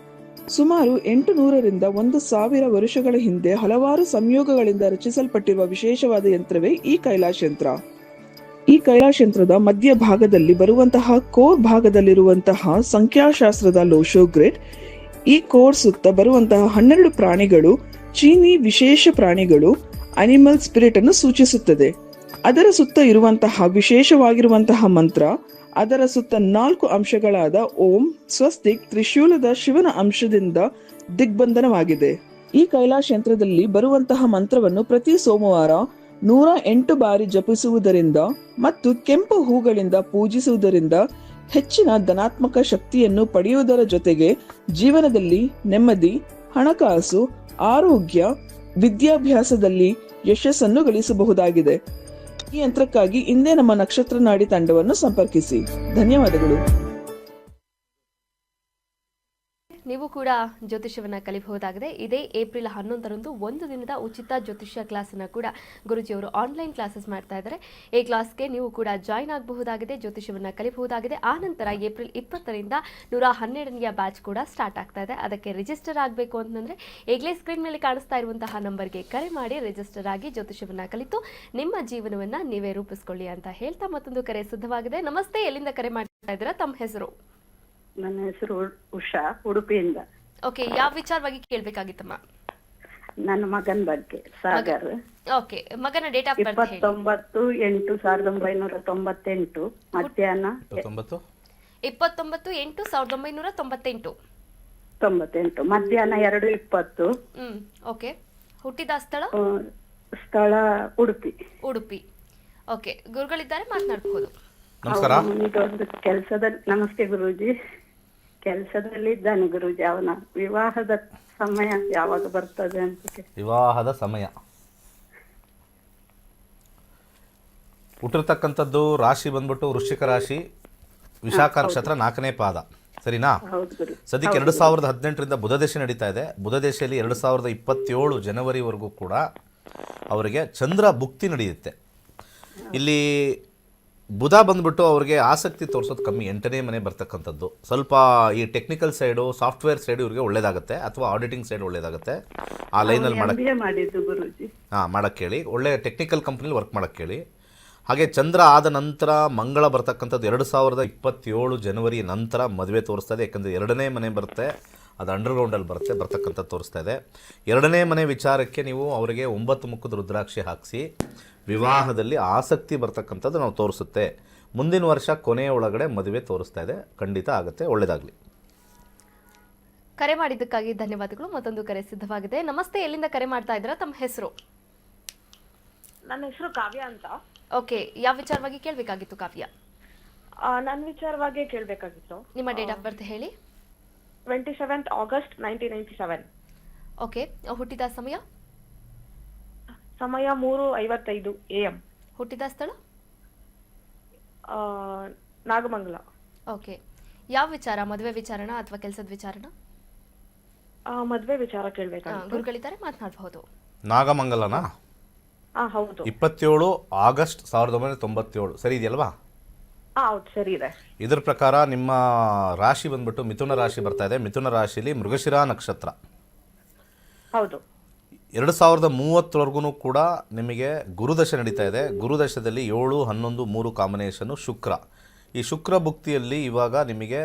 ಸುಮಾರು 800ರಿಂದ 1000 ವರ್ಷಗಳ ಹಿಂದೆ ಹಲವಾರು ಸಂಯೋಗಗಳಿಂದ ರಚಿಸಲ್ಪಟ್ಟಿರುವ ವಿಶೇಷವಾದ ಯಂತ್ರವೇ ಈ ಕೈಲಾಶ್ ಯಂತ್ರ. ಈ ಕೈಲಾಶ್ ಯಂತ್ರದ ಮಧ್ಯ ಭಾಗದಲ್ಲಿ ಬರುವಂತಹ ಕೋರ್ ಭಾಗದಲ್ಲಿರುವಂತಹ ಸಂಖ್ಯಾಶಾಸ್ತ್ರದ ಲೋಶೋ ಗ್ರಿಡ್, ಈ ಕೋರ್ ಸುತ್ತ ಬರುವಂತಹ 12 ಪ್ರಾಣಿಗಳು ಚೀನಿ ವಿಶೇಷ ಪ್ರಾಣಿಗಳು ಅನಿಮಲ್ ಸ್ಪಿರಿಟ್ ಅನ್ನು ಸೂಚಿಸುತ್ತದೆ. ಅದರ ಸುತ್ತ ಇರುವಂತಹ ವಿಶೇಷವಾಗಿರುವಂತಹ ಮಂತ್ರ, ಅದರ ಸುತ್ತ 4 ಅಂಶಗಳಾದ ಓಂ, ಸ್ವಸ್ತಿಕ್, ತ್ರಿಶೂಲದ ಶಿವನ ಅಂಶದಿಂದ ದಿಗ್ಬಂಧನವಾಗಿದೆ. ಈ ಕೈಲಾಶ್ ಯಂತ್ರದಲ್ಲಿ ಬರುವಂತಹ ಮಂತ್ರವನ್ನು ಪ್ರತಿ ಸೋಮವಾರ 108 ಬಾರಿ ಜಪಿಸುವುದರಿಂದ ಮತ್ತು ಕೆಂಪು ಹೂಗಳಿಂದ ಪೂಜಿಸುವುದರಿಂದ ಹೆಚ್ಚಿನ ಧನಾತ್ಮಕ ಶಕ್ತಿಯನ್ನು ಪಡೆಯುವುದರ ಜೊತೆಗೆ ಜೀವನದಲ್ಲಿ ನೆಮ್ಮದಿ, ಹಣಕಾಸು, ಆರೋಗ್ಯ, ವಿದ್ಯಾಭ್ಯಾಸದಲ್ಲಿ ಯಶಸ್ಸನ್ನು ಗಳಿಸಬಹುದಾಗಿದೆ. ಈ ಯಂತ್ರಕ್ಕಾಗಿ ಇಂದೇ ನಮ್ಮ ನಕ್ಷತ್ರ ನಾಡಿ ತಂಡವನ್ನು ಸಂಪರ್ಕಿಸಿ. ಧನ್ಯವಾದಗಳು. ನೀವು ಕೂಡ ಜ್ಯೋತಿಷ್ಯವನ್ನು ಕಲಿಬಹುದಾಗಿದೆ. ಇದೇ ಏಪ್ರಿಲ್ 11ರಂದು ಒಂದು ದಿನದ ಉಚಿತ ಜ್ಯೋತಿಷ್ಯ ಕ್ಲಾಸನ್ನು ಕೂಡ ಗುರುಜಿಯವರು ಆನ್ಲೈನ್ ಕ್ಲಾಸಸ್ ಮಾಡ್ತಾ ಇದ್ದಾರೆ. ಈ ಕ್ಲಾಸ್ಗೆ ನೀವು ಕೂಡ ಜಾಯ್ನ್ ಆಗಬಹುದಾಗಿದೆ, ಜ್ಯೋತಿಷ್ಯವನ್ನು ಕಲಿಬಹುದಾಗಿದೆ. ಆ ನಂತರ ಏಪ್ರಿಲ್ 20ರಿಂದ 112ನೇ ಬ್ಯಾಚ್ ಕೂಡ ಸ್ಟಾರ್ಟ್ ಆಗ್ತಾ ಇದೆ. ಅದಕ್ಕೆ ರಿಜಿಸ್ಟರ್ ಆಗಬೇಕು ಅಂತಂದರೆ ಈಗಲೇ ಸ್ಕ್ರೀನ್ ಮೇಲೆ ಕಾಣಿಸ್ತಾ ಇರುವಂತಹ ನಂಬರ್ಗೆ ಕರೆ ಮಾಡಿ ರಿಜಿಸ್ಟರ್ ಆಗಿ ಜ್ಯೋತಿಷ್ಯವನ್ನು ಕಲಿತು ನಿಮ್ಮ ಜೀವನವನ್ನು ನೀವೇ ರೂಪಿಸ್ಕೊಳ್ಳಿ ಅಂತ ಹೇಳ್ತಾ ಮತ್ತೊಂದು ಕರೆ ಸಿದ್ಧವಾಗಿದೆ. ನಮಸ್ತೆ, ಎಲ್ಲಿಂದ ಕರೆ ಮಾಡ್ತಾ ಇದ್ದೀರಾ? ತಮ್ಮ ಹೆಸರು? ನನ್ನ ಹೆಸರು ಉಷಾ, ಉಡುಪಿಯಿಂದ. ಓಕೆ, ಯಾವ ವಿಚಾರವಾಗಿ ಕೇಳಬೇಕಾಗಿತ್ತಮ್ಮ? ನನ್ನ ಮಗನ ಬಗ್ಗೆ ಸಾಗರ್. ಓಕೆ, ಮಗನ ಡೇಟ್ ಆಫ್ ಬರ್ತ್ ಹೇಳಿ. 29/8/1998 ಮಧ್ಯಾಹ್ನ 29/8/1998 ಮಧ್ಯಾಹ್ನ 2:20. ಓಕೆ, ಹುಟ್ಟಿದ ಸ್ಥಳ? ಸ್ಥಳ ಉಡುಪಿ. ಉಡುಪಿ. ಓಕೆ, ಗುರುಗಳಿದ್ದಾರೆ, ಮಾತನಾಡಬಹುದು. ನಮಸ್ಕಾರ. ಇದೊಂದು ಕೆಲಸದಲ್ಲಿ, ನಮಸ್ತೆ ಗುರೂಜಿ. ಕೆಲಸದಲ್ಲಿ ಇದ್ದಾನೆ ಗುರೂಜಿ. ಅವನ ವಿವಾಹದ ಸಮಯ ಯಾವಾಗ ಬರ್ತದೆ ಅಂತ. ವಿವಾಹದ ಸಮಯ ಹುಟ್ಟಿರ್ತಕ್ಕಂಥದ್ದು ರಾಶಿ ಬಂದ್ಬಿಟ್ಟು ವೃಶ್ಚಿಕ ರಾಶಿ, ವಿಶಾಖ ನಕ್ಷತ್ರ, 4ನೇ ಪಾದ. ಸರಿನಾ? ಸದ್ಯಕ್ಕೆ 2018ರಿಂದ ಬುಧ ದೇಶ ನಡೀತಾ ಇದೆ. ಬುಧ ದೇಶದಲ್ಲಿ 2027 ಜನವರಿವರೆಗೂ ಕೂಡ ಅವರಿಗೆ ಚಂದ್ರ ಭುಕ್ತಿ ನಡೆಯುತ್ತೆ. ಇಲ್ಲಿ ಬುಧ ಬಂದ್ಬಿಟ್ಟು ಅವ್ರಿಗೆ ಆಸಕ್ತಿ ತೋರಿಸೋದು ಕಮ್ಮಿ. 8ನೇ ಮನೆ ಬರ್ತಕ್ಕಂಥದ್ದು ಸ್ವಲ್ಪ ಈ ಟೆಕ್ನಿಕಲ್ ಸೈಡು, ಸಾಫ್ಟ್ವೇರ್ ಸೈಡು ಇವ್ರಿಗೆ ಒಳ್ಳೇದಾಗುತ್ತೆ, ಅಥವಾ ಆಡಿಟಿಂಗ್ ಸೈಡ್ ಒಳ್ಳೇದಾಗುತ್ತೆ. ಆ ಲೈನಲ್ಲಿ ಮಾಡಕ್ಕೆ ಹೇಳಿ, ಒಳ್ಳೆ ಟೆಕ್ನಿಕಲ್ ಕಂಪ್ನಿಲಿ ವರ್ಕ್ ಮಾಡಕ್ಕೆ ಹೇಳಿ. ಹಾಗೆ ಚಂದ್ರ ಆದ ನಂತರ ಮಂಗಳ ಬರ್ತಕ್ಕಂಥದ್ದು 2027 ಜನವರಿ ನಂತರ ಮದುವೆ ತೋರಿಸ್ತಾ ಇದೆ. ಯಾಕಂದರೆ 2ನೇ ಮನೆ ಬರುತ್ತೆ, ಅದು ಅಂಡರ್ಗ್ರೌಂಡಲ್ಲಿ ಬರ್ತಕ್ಕಂಥದ್ದು ತೋರಿಸ್ತಾ ಇದೆ. 2ನೇ ಮನೆ ವಿಚಾರಕ್ಕೆ ನೀವು ಅವರಿಗೆ 9 ಮುಖದ ರುದ್ರಾಕ್ಷಿ ಹಾಕಿಸಿ ವಿವಾಹದಲ್ಲಿ ಆಸಕ್ತಿ ಬರ್ತಕ್ಕಂಥದ್ದು ನಾವು ತೋರಿಸುತ್ತೆ. ಮುಂದಿನ ವರ್ಷ ಕೊನೆಯ ಒಳಗಡೆ ಮದುವೆ ತೋರಿಸ್ತಾ ಇದೆ. ಖಂಡಿತ ಆಗುತ್ತೆ. ಒಳ್ಳೆಯದಾಗಲಿ. ಕರೆ ಮಾಡಿದ್ದಕ್ಕಾಗಿ ಧನ್ಯವಾದಗಳು. ಮತ್ತೊಂದು ಕರೆ ಸಿದ್ಧವಾಗಿದೆ. ನಮಸ್ತೆ, ಎಲ್ಲಿಂದ ಕರೆ ಮಾಡ್ತಾ ಇದ್ದೀರಾ? ತಮ್ಮ ಹೆಸರು? ನನ್ನ ಹೆಸರು ಕಾವ್ಯ ಅಂತ. ಓಕೆ, ಯಾವ ವಿಚಾರವಾಗಿ ಕೇಳಬೇಕಾಗಿತ್ತು ಕಾವ್ಯ? ನನ್ನ ವಿಚಾರವಾಗಿ ಕೇಳಬೇಕಾಗಿತ್ತು. ನಿಮ್ಮ ಡೇಟ್ ಆಫ್ ಬರ್ತ್ ಹೇಳಿ. 27th August 1997. ಓಕೆ, ಹುಟ್ಟಿದ ಸಮಯ? ಸಮಯ 3:55 AM. ಹುಟ್ಟಿದ ಸ್ಥಳ? ನಾಗಮಂಗಲ. ಓಕೆ, ಯಾವ ವಿಚಾರ? ಮದುವೆ ವಿಚಾರಣ ಅಥವಾ ಕೆಲಸದ ವಿಚಾರಣ? ಮದುವೆ ವಿಚಾರ ಕೇಳಬೇಕಾಗಿತ್ತು. ಗುರುಗಳಿದ್ದಾರೆ, ಮಾತನಾಡಬಹುದು. ನಾಗಮಂಗಲನಾ? ಹೌದು. 27 ಆಗಸ್ಟ್ 1997 ಸರಿ ಇದೆಯಲ್ವಾ? ಹೌದು, ಸರಿ ಇದೆ. ಇದರ ಪ್ರಕಾರ ನಿಮ್ಮ ರಾಶಿ ಬಂದ್ಬಿಟ್ಟು ಮಿಥುನ ರಾಶಿ ಬರ್ತಾ ಇದೆ. ಮಿಥುನ ರಾಶಿಲಿ ಮೃಗಶಿರಾ ನಕ್ಷತ್ರ. ಹೌದು. 2030ವರೆಗೂ ಕೂಡ ನಿಮಗೆ ಗುರುದಶೆ ನಡೀತಾ ಇದೆ. ಗುರುದಶದಲ್ಲಿ 7, 11, 3 ಕಾಂಬಿನೇಷನ್ನು ಶುಕ್ರ. ಈ ಶುಕ್ರ ಭುಕ್ತಿಯಲ್ಲಿ ಇವಾಗ ನಿಮಗೆ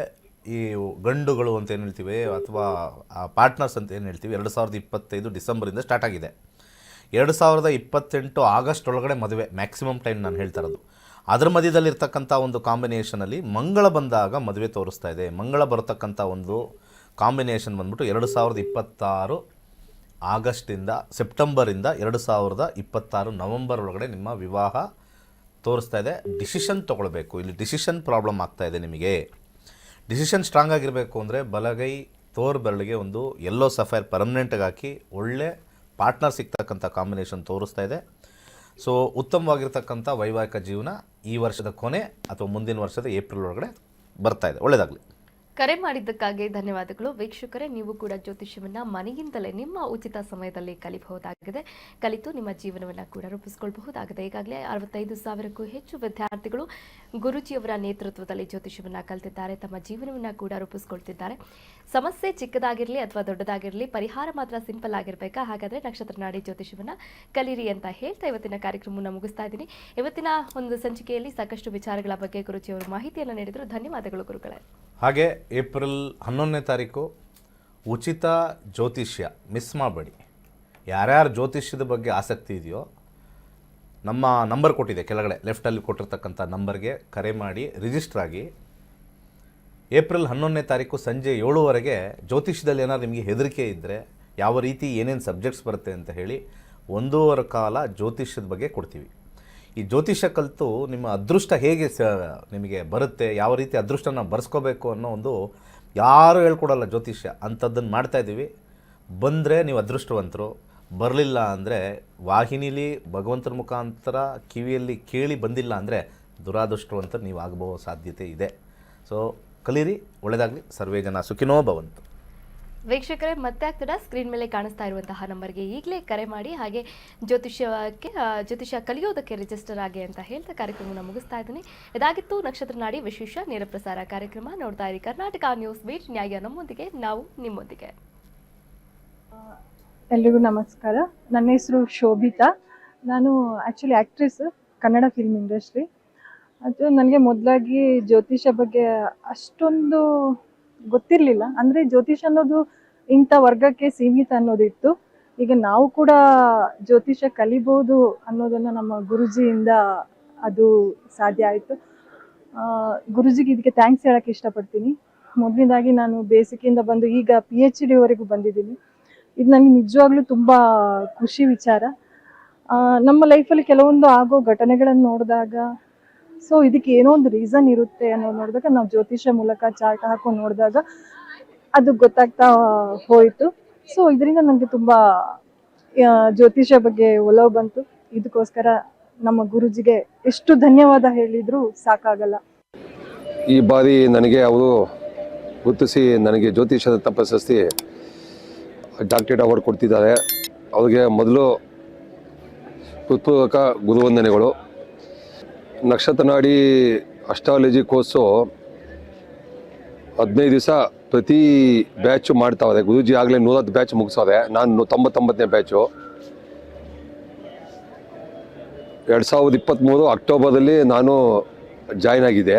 ಈ ಗಂಡುಗಳು ಅಂತ ಏನು ಹೇಳ್ತೀವಿ, ಅಥವಾ ಪಾರ್ಟ್ನರ್ಸ್ ಅಂತ ಏನು ಹೇಳ್ತೀವಿ, 2025 ಡಿಸೆಂಬರಿಂದ ಸ್ಟಾರ್ಟ್ ಆಗಿದೆ. 2028 ಆಗಸ್ಟ್ ಒಳಗಡೆ ಮದುವೆ ಮ್ಯಾಕ್ಸಿಮಮ್ ಟೈಮ್ ನಾನು ಹೇಳ್ತಾ ಇರೋದು. ಅದರ ಮಧ್ಯದಲ್ಲಿರ್ತಕ್ಕಂಥ ಒಂದು ಕಾಂಬಿನೇಷನಲ್ಲಿ ಮಂಗಳ ಬಂದಾಗ ಮದುವೆ ತೋರಿಸ್ತಾ ಇದೆ. ಮಂಗಳ ಬರತಕ್ಕಂಥ ಒಂದು ಕಾಂಬಿನೇಷನ್ ಬಂದ್ಬಿಟ್ಟು 2026 ಆಗಸ್ಟಿಂದ ಸೆಪ್ಟೆಂಬರಿಂದ 2026 ನವಂಬರ್ ಒಳಗಡೆ ನಿಮ್ಮ ವಿವಾಹ ತೋರಿಸ್ತಾ ಇದೆ. ಡಿಸಿಷನ್ ತೊಗೊಳ್ಬೇಕು. ಇಲ್ಲಿ ಡಿಸಿಷನ್ ಪ್ರಾಬ್ಲಮ್ ಆಗ್ತಾ ಇದೆ ನಿಮಗೆ. ಡಿಸಿಷನ್ ಸ್ಟ್ರಾಂಗ್ ಆಗಿರಬೇಕು ಅಂದರೆ ಬಲಗೈ ತೋರ್ ಬೆರಳಿಗೆ ಒಂದು ಯೆಲ್ಲೋ ಸಫೈರ್ ಪರ್ಮನೆಂಟಾಗಿ ಹಾಕಿ ಒಳ್ಳೆ ಪಾರ್ಟ್ನರ್ ಸಿಗ್ತಕ್ಕಂಥ ಕಾಂಬಿನೇಷನ್ ತೋರಿಸ್ತಾ ಇದೆ. ಸೊ ಉತ್ತಮವಾಗಿರ್ತಕ್ಕಂಥ ವೈವಾಹಿಕ ಜೀವನ ಈ ವರ್ಷದ ಕೊನೆ ಅಥವಾ ಮುಂದಿನ ವರ್ಷದ ಏಪ್ರಿಲ್ ಒಳಗಡೆ ಬರ್ತಾ ಇದೆ. ಒಳ್ಳೆಯದಾಗಲಿ. ಕರೆ ಮಾಡಿದ್ದಕ್ಕಾಗಿ ಧನ್ಯವಾದಗಳು. ವೀಕ್ಷಕರೇ, ನೀವು ಕೂಡ ಜ್ಯೋತಿಷ್ಯವನ್ನ ಮನೆಯಿಂದಲೇ ನಿಮ್ಮ ಉಚಿತ ಸಮಯದಲ್ಲಿ ಕಲಿಬಹುದಾಗಿದೆ. ಕಲಿತು ನಿಮ್ಮ ಜೀವನವನ್ನು ಕೂಡ ರೂಪಿಸಿಕೊಳ್ಳಬಹುದಾಗಿದೆ. ಈಗಾಗಲೇ 65,000ಕ್ಕೂ ಹೆಚ್ಚು ವಿದ್ಯಾರ್ಥಿಗಳು ಗುರುಜಿಯವರ ನೇತೃತ್ವದಲ್ಲಿ ಜ್ಯೋತಿಷ್ಯವನ್ನ ಕಲಿತಿದ್ದಾರೆ. ತಮ್ಮ ಜೀವನವನ್ನು ಕೂಡ ರೂಪಿಸಿಕೊಳ್ತಿದ್ದಾರೆ. ಸಮಸ್ಯೆ ಚಿಕ್ಕದಾಗಿರಲಿ ಅಥವಾ ದೊಡ್ಡದಾಗಿರಲಿ, ಪರಿಹಾರ ಮಾತ್ರ ಸಿಂಪಲ್ ಆಗಿರಬೇಕಾ? ಹಾಗಾದರೆ ನಕ್ಷತ್ರ ನಾಡಿ ಜ್ಯೋತಿಷ್ಯವನ್ನ ಕಲೀರಿ ಅಂತ ಹೇಳ್ತಾ ಇವತ್ತಿನ ಕಾರ್ಯಕ್ರಮವನ್ನು ಮುಗಿಸ್ತಾ ಇದ್ದೀನಿ. ಇವತ್ತಿನ ಒಂದು ಸಂಚಿಕೆಯಲ್ಲಿ ಸಾಕಷ್ಟು ವಿಚಾರಗಳ ಬಗ್ಗೆ ಗುರುಜಿಯವರು ಮಾಹಿತಿಯನ್ನು ನೀಡಿದರು. ಧನ್ಯವಾದಗಳು ಗುರುಗಳೇ. ಹಾಗೆ ಏಪ್ರಿಲ್ 11ನೇ ತಾರೀಕು ಉಚಿತ ಜ್ಯೋತಿಷ್ಯ ಮಿಸ್ ಮಾಡಬೇಡಿ. ಯಾರ್ಯಾರು ಜ್ಯೋತಿಷ್ಯದ ಬಗ್ಗೆ ಆಸಕ್ತಿ ಇದೆಯೋ ನಮ್ಮ ನಂಬರ್ ಕೊಟ್ಟಿದೆ ಕೆಳಗಡೆ ಲೆಫ್ಟಲ್ಲಿ ಕೊಟ್ಟಿರ್ತಕ್ಕಂಥ ನಂಬರ್ಗೆ ಕರೆ ಮಾಡಿ ರಿಜಿಸ್ಟರ್ ಆಗಿ. ಏಪ್ರಿಲ್ 11ನೇ ತಾರೀಕು ಸಂಜೆ 7:00ವರೆಗೆ ಜ್ಯೋತಿಷ್ಯದಲ್ಲಿ ಏನಾದ್ರು ನಿಮಗೆ ಹೆದರಿಕೆ ಇದ್ದರೆ, ಯಾವ ರೀತಿ ಏನೇನು ಸಬ್ಜೆಕ್ಟ್ಸ್ ಬರುತ್ತೆ ಅಂತ ಹೇಳಿ 1.5 ಕಾಲ ಜ್ಯೋತಿಷ್ಯದ ಬಗ್ಗೆ ಕೊಡ್ತೀವಿ. ಈ ಜ್ಯೋತಿಷ್ಯ ಕಲಿತು ನಿಮ್ಮ ಅದೃಷ್ಟ ಹೇಗೆ ನಿಮಗೆ ಬರುತ್ತೆ, ಯಾವ ರೀತಿ ಅದೃಷ್ಟನ ಬರ್ಸ್ಕೋಬೇಕು ಅನ್ನೋ ಒಂದು ಯಾರೂ ಹೇಳ್ಕೊಡಲ್ಲ ಜ್ಯೋತಿಷ್ಯ, ಅಂಥದ್ದನ್ನು ಮಾಡ್ತಾಯಿದ್ದೀವಿ. ಬಂದರೆ ನೀವು ಅದೃಷ್ಟವಂತರು, ಬರಲಿಲ್ಲ ಅಂದರೆ ವಾಹಿನಿಲಿ ಭಗವಂತನ ಮುಖಾಂತರ ಕಿವಿಯಲ್ಲಿ ಕೇಳಿ ಬಂದಿಲ್ಲ ಅಂದರೆ ದುರಾದೃಷ್ಟವಂತರು ನೀವು ಆಗಬಹು ಸಾಧ್ಯತೆ ಇದೆ. ಸೊ ಕಲೀರಿ, ಒಳ್ಳೆಯದಾಗಲಿ. ಸರ್ವೇ ಜನ ಸುಖಿನೋ ಭವಂತು. ವೀಕ್ಷಕರೇ, ಮತ್ತೆ ಆಗ್ತದ ಸ್ಕ್ರೀನ್ ಮೇಲೆ ಕಾಣಿಸ್ತಾ ಇರುವಂತಹ ನಂಬರ್ಗೆ ಈಗಲೇ ಕರೆ ಮಾಡಿ. ಹಾಗೆ ಜ್ಯೋತಿಷ್ಯ ಕಲಿಯೋದಕ್ಕೆ ರಿಜಿಸ್ಟರ್ ಆಗಿ ಅಂತ ಹೇಳ್ತಾ ಕಾರ್ಯಕ್ರಮವನ್ನು ಮುಗಿಸ್ತಾ ಇದ್ದೀನಿ. ಇದಾಗಿತ್ತು ನಕ್ಷತ್ರ ನಾಡಿ ವಿಶೇಷ ನೇರ ಪ್ರಸಾರ ಕಾರ್ಯಕ್ರಮ. ನೋಡ್ತಾ ಇರಿ ಕರ್ನಾಟಕ ನ್ಯೂಸ್ ಬೀಟ್, ನ್ಯಾಯ ನಮ್ಮೊಂದಿಗೆ, ನಾವು ನಿಮ್ಮೊಂದಿಗೆ. ಎಲ್ರಿಗೂ ನಮಸ್ಕಾರ. ನನ್ನ ಹೆಸರು ಶೋಭಿತಾ. ನಾನು actually actress, Kannada film industry. ಅದು ನನಗೆ ಮೊದಲಾಗಿ ಜ್ಯೋತಿಷ್ಯ ಬಗ್ಗೆ ಅಷ್ಟೊಂದು ಗೊತ್ತಿರಲಿಲ್ಲ. ಅಂದರೆ ಜ್ಯೋತಿಷ್ ಅನ್ನೋದು ಇಂಥ ವರ್ಗಕ್ಕೆ ಸೀಮಿತ ಅನ್ನೋದಿತ್ತು. ಈಗ ನಾವು ಕೂಡ ಜ್ಯೋತಿಷ್ಯ ಕಲಿಬೋದು ಅನ್ನೋದನ್ನು ನಮ್ಮ ಗುರುಜಿಯಿಂದ ಅದು ಸಾಧ್ಯ ಆಯಿತು. ಗುರುಜಿಗೆ ಇದಕ್ಕೆ ಥ್ಯಾಂಕ್ಸ್ ಹೇಳೋಕ್ಕೆ ಇಷ್ಟಪಡ್ತೀನಿ. ಮೊದಲನೇದಾಗಿ ನಾನು ಬೇಸಿಕ್ಕಿಂದ ಬಂದು ಈಗ PhD ಬಂದಿದ್ದೀನಿ. ಇದು ನನಗೆ ನಿಜವಾಗ್ಲೂ ತುಂಬ ಖುಷಿ ವಿಚಾರ. ನಮ್ಮ ಲೈಫಲ್ಲಿ ಕೆಲವೊಂದು ಆಗೋ ಘಟನೆಗಳನ್ನು ನೋಡಿದಾಗ, ಸೊ ಇದಕ್ಕೆ ಏನೋ ಒಂದು ರೀಸನ್ ಇರುತ್ತೆ ಅನ್ನೋದು ನೋಡಿದಾಗ, ನಾವು ಜ್ಯೋತಿಷ್ಯ ಮೂಲಕ ಚಾರ್ಟ್ ಹಾಕೊಂಡು ನೋಡಿದಾಗ ಅದು ಗೊತ್ತಾಗ್ತಾ ಹೋಯಿತು. ಸೊ ಇದರಿಂದ ನನಗೆ ತುಂಬ ಜ್ಯೋತಿಷ್ಯ ಬಗ್ಗೆ ಒಲವು ಬಂತು. ಇದಕ್ಕೋಸ್ಕರ ನಮ್ಮ ಗುರುಜಿಗೆ ಎಷ್ಟು ಧನ್ಯವಾದ ಹೇಳಿದರೂ ಸಾಕಾಗಲ್ಲ. ಈ ಬಾರಿ ನನಗೆ ಅವರು ಗುರುತಿಸಿ ನನಗೆ ಜ್ಯೋತಿಷ್ಯದ ಪ್ರಶಸ್ತಿ ಡಾಕ್ಟರೇಟ್ ಅವಾರ್ಡ್ ಕೊಡ್ತಿದ್ದಾರೆ. ಅವ್ರಿಗೆ ಮೊದಲು ಹೃತ್ಪೂರ್ವಕ ಗುರುವಂದನೆಗಳು. ನಕ್ಷತ್ರ ನಾಡಿ ಅಸ್ಟ್ರಾಲಜಿ ಕೋರ್ಸು 15 ದಿವಸ ಪ್ರತಿ ಬ್ಯಾಚು ಮಾಡ್ತಾವ್ರೆ. ಗುರೂಜಿ ಆಗಲೇ 110 ಬ್ಯಾಚ್ ಮುಗಿಸೋದೆ. ನಾನು 99ನೇ ಬ್ಯಾಚು. 2023 ಅಕ್ಟೋಬರ್ದಲ್ಲಿ ನಾನು ಜಾಯ್ನ್ ಆಗಿದೆ.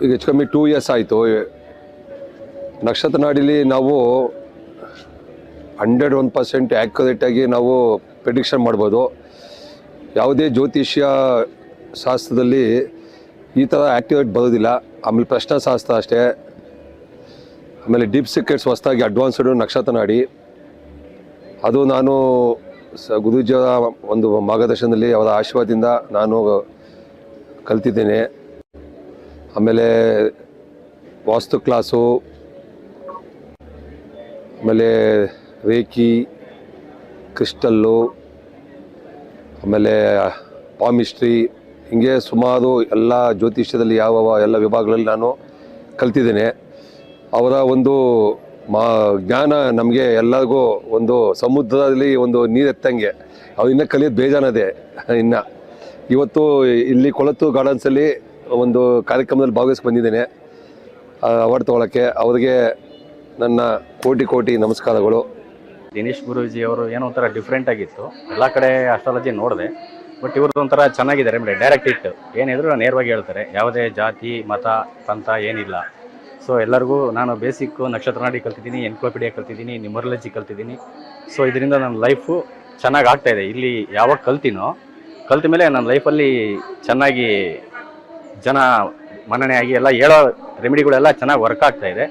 ಈಗ ಹೆಚ್ಚು ಕಮ್ಮಿ 2 ಇಯರ್ಸ್ ಆಯಿತು. ನಕ್ಷತ್ರ ನಾಡಿಲಿ ನಾವು 101% ಆ್ಯಕ್ಯುರೇಟಾಗಿ ನಾವು ಪ್ರಿಡಿಕ್ಷನ್ ಮಾಡ್ಬೋದು. ಯಾವುದೇ ಜ್ಯೋತಿಷ್ಯ ಶಾಸ್ತ್ರದಲ್ಲಿ ಈ ಥರ ಆ್ಯಕ್ಟಿವೇಟ್ ಬರೋದಿಲ್ಲ. ಆಮೇಲೆ ಪ್ರಶ್ನಾಶಾಸ್ತ್ರ ಅಷ್ಟೇ. ಆಮೇಲೆ ಡೀಪ್ ಸೀಕ್ರೆಟ್ಸ್ ಹೊಸದಾಗಿ ಅಡ್ವಾನ್ಸ್ಡು ನಕ್ಷತ್ರ ನಾಡಿ, ಅದು ನಾನು ಗುರೂಜಿಯವರ ಒಂದು ಮಾರ್ಗದರ್ಶನದಲ್ಲಿ ಅವರ ಆಶೀರ್ವಾದದಿಂದ ನಾನು ಕಲ್ತಿದ್ದೇನೆ. ಆಮೇಲೆ ವಾಸ್ತು ಕ್ಲಾಸು, ಆಮೇಲೆ ರೇಖಿ, ಕ್ರಿಸ್ಟಲ್ಲು, ಆಮೇಲೆ ಪಾಮಿಸ್ಟ್ರಿ, ಹೀಗೆ ಸುಮಾರು ಎಲ್ಲ ಜ್ಯೋತಿಷ್ಯದಲ್ಲಿ ಯಾವ ಎಲ್ಲ ವಿಭಾಗಗಳಲ್ಲಿ ನಾನು ಕಲ್ತಿದ್ದೇನೆ. ಅವರ ಒಂದು ಜ್ಞಾನ ನಮಗೆ ಎಲ್ಲರಿಗೂ ಒಂದು ಸಮುದ್ರದಲ್ಲಿ ಒಂದು ನೀರೆತ್ತಂಗೆ. ಅವ್ರು ಇನ್ನೂ ಕಲಿಯೋದು ಬೇಜಾನದೆ. ಇನ್ನು ಇವತ್ತು ಇಲ್ಲಿ ಕೊಳತ್ತು ಗಾರ್ಡನ್ಸಲ್ಲಿ ಒಂದು ಕಾರ್ಯಕ್ರಮದಲ್ಲಿ ಭಾಗವಹಿಸಿ ಬಂದಿದ್ದೇನೆ ಅವಾರ್ಡ್ ತೊಗೊಳಕ್ಕೆ. ಅವ್ರಿಗೆ ನನ್ನ ಕೋಟಿ ನಮಸ್ಕಾರಗಳು. ದಿನೇಶ್ ಗುರೂಜಿ ಅವರು ಏನೋ ಒಂಥರ ಡಿಫ್ರೆಂಟ್ ಆಗಿತ್ತು. ಎಲ್ಲ ಕಡೆ ಅಸ್ಟ್ರಾಲಜಿ ನೋಡಿದೆ, ಬಟ್ ಇವ್ರದ್ದು ಒಂಥರ ಚೆನ್ನಾಗಿದ್ದಾರೆ. ಡೈರೆಕ್ಟ್ ಇಟ್ಟು ಏನಿದ್ರು ನೇರವಾಗಿ ಹೇಳ್ತಾರೆ. ಯಾವುದೇ ಜಾತಿ ಮತ ಪಂಥ ಏನಿಲ್ಲ. ಸೊ ಎಲ್ಲರಿಗೂ ನಾನು ಬೇಸಿಕ್ಕು ನಕ್ಷತ್ರ ನಾಡಿ ಕಲ್ತಿದ್ದೀನಿ, ಎನ್ಕ್ಲೋಪಿಡಿಯಾ ಕಲ್ತಿದ್ದೀನಿ, ನ್ಯೂಮರಾಲಜಿ ಕಲ್ತಿದ್ದೀನಿ. ಸೊ ಇದರಿಂದ ನನ್ನ ಲೈಫು ಚೆನ್ನಾಗಿ ಆಗ್ತಾಯಿದೆ. ಇಲ್ಲಿ ಯಾವಾಗ ಕಲ್ತ ಮೇಲೆ ನನ್ನ ಲೈಫಲ್ಲಿ ಚೆನ್ನಾಗಿ ಜನ ಮನ್ನಣೆ ಆಗಿ ಎಲ್ಲ ಹೇಳೋ ರೆಮಿಡಿಗಳೆಲ್ಲ ಚೆನ್ನಾಗಿ ವರ್ಕ್ ಆಗ್ತಾಯಿದೆ.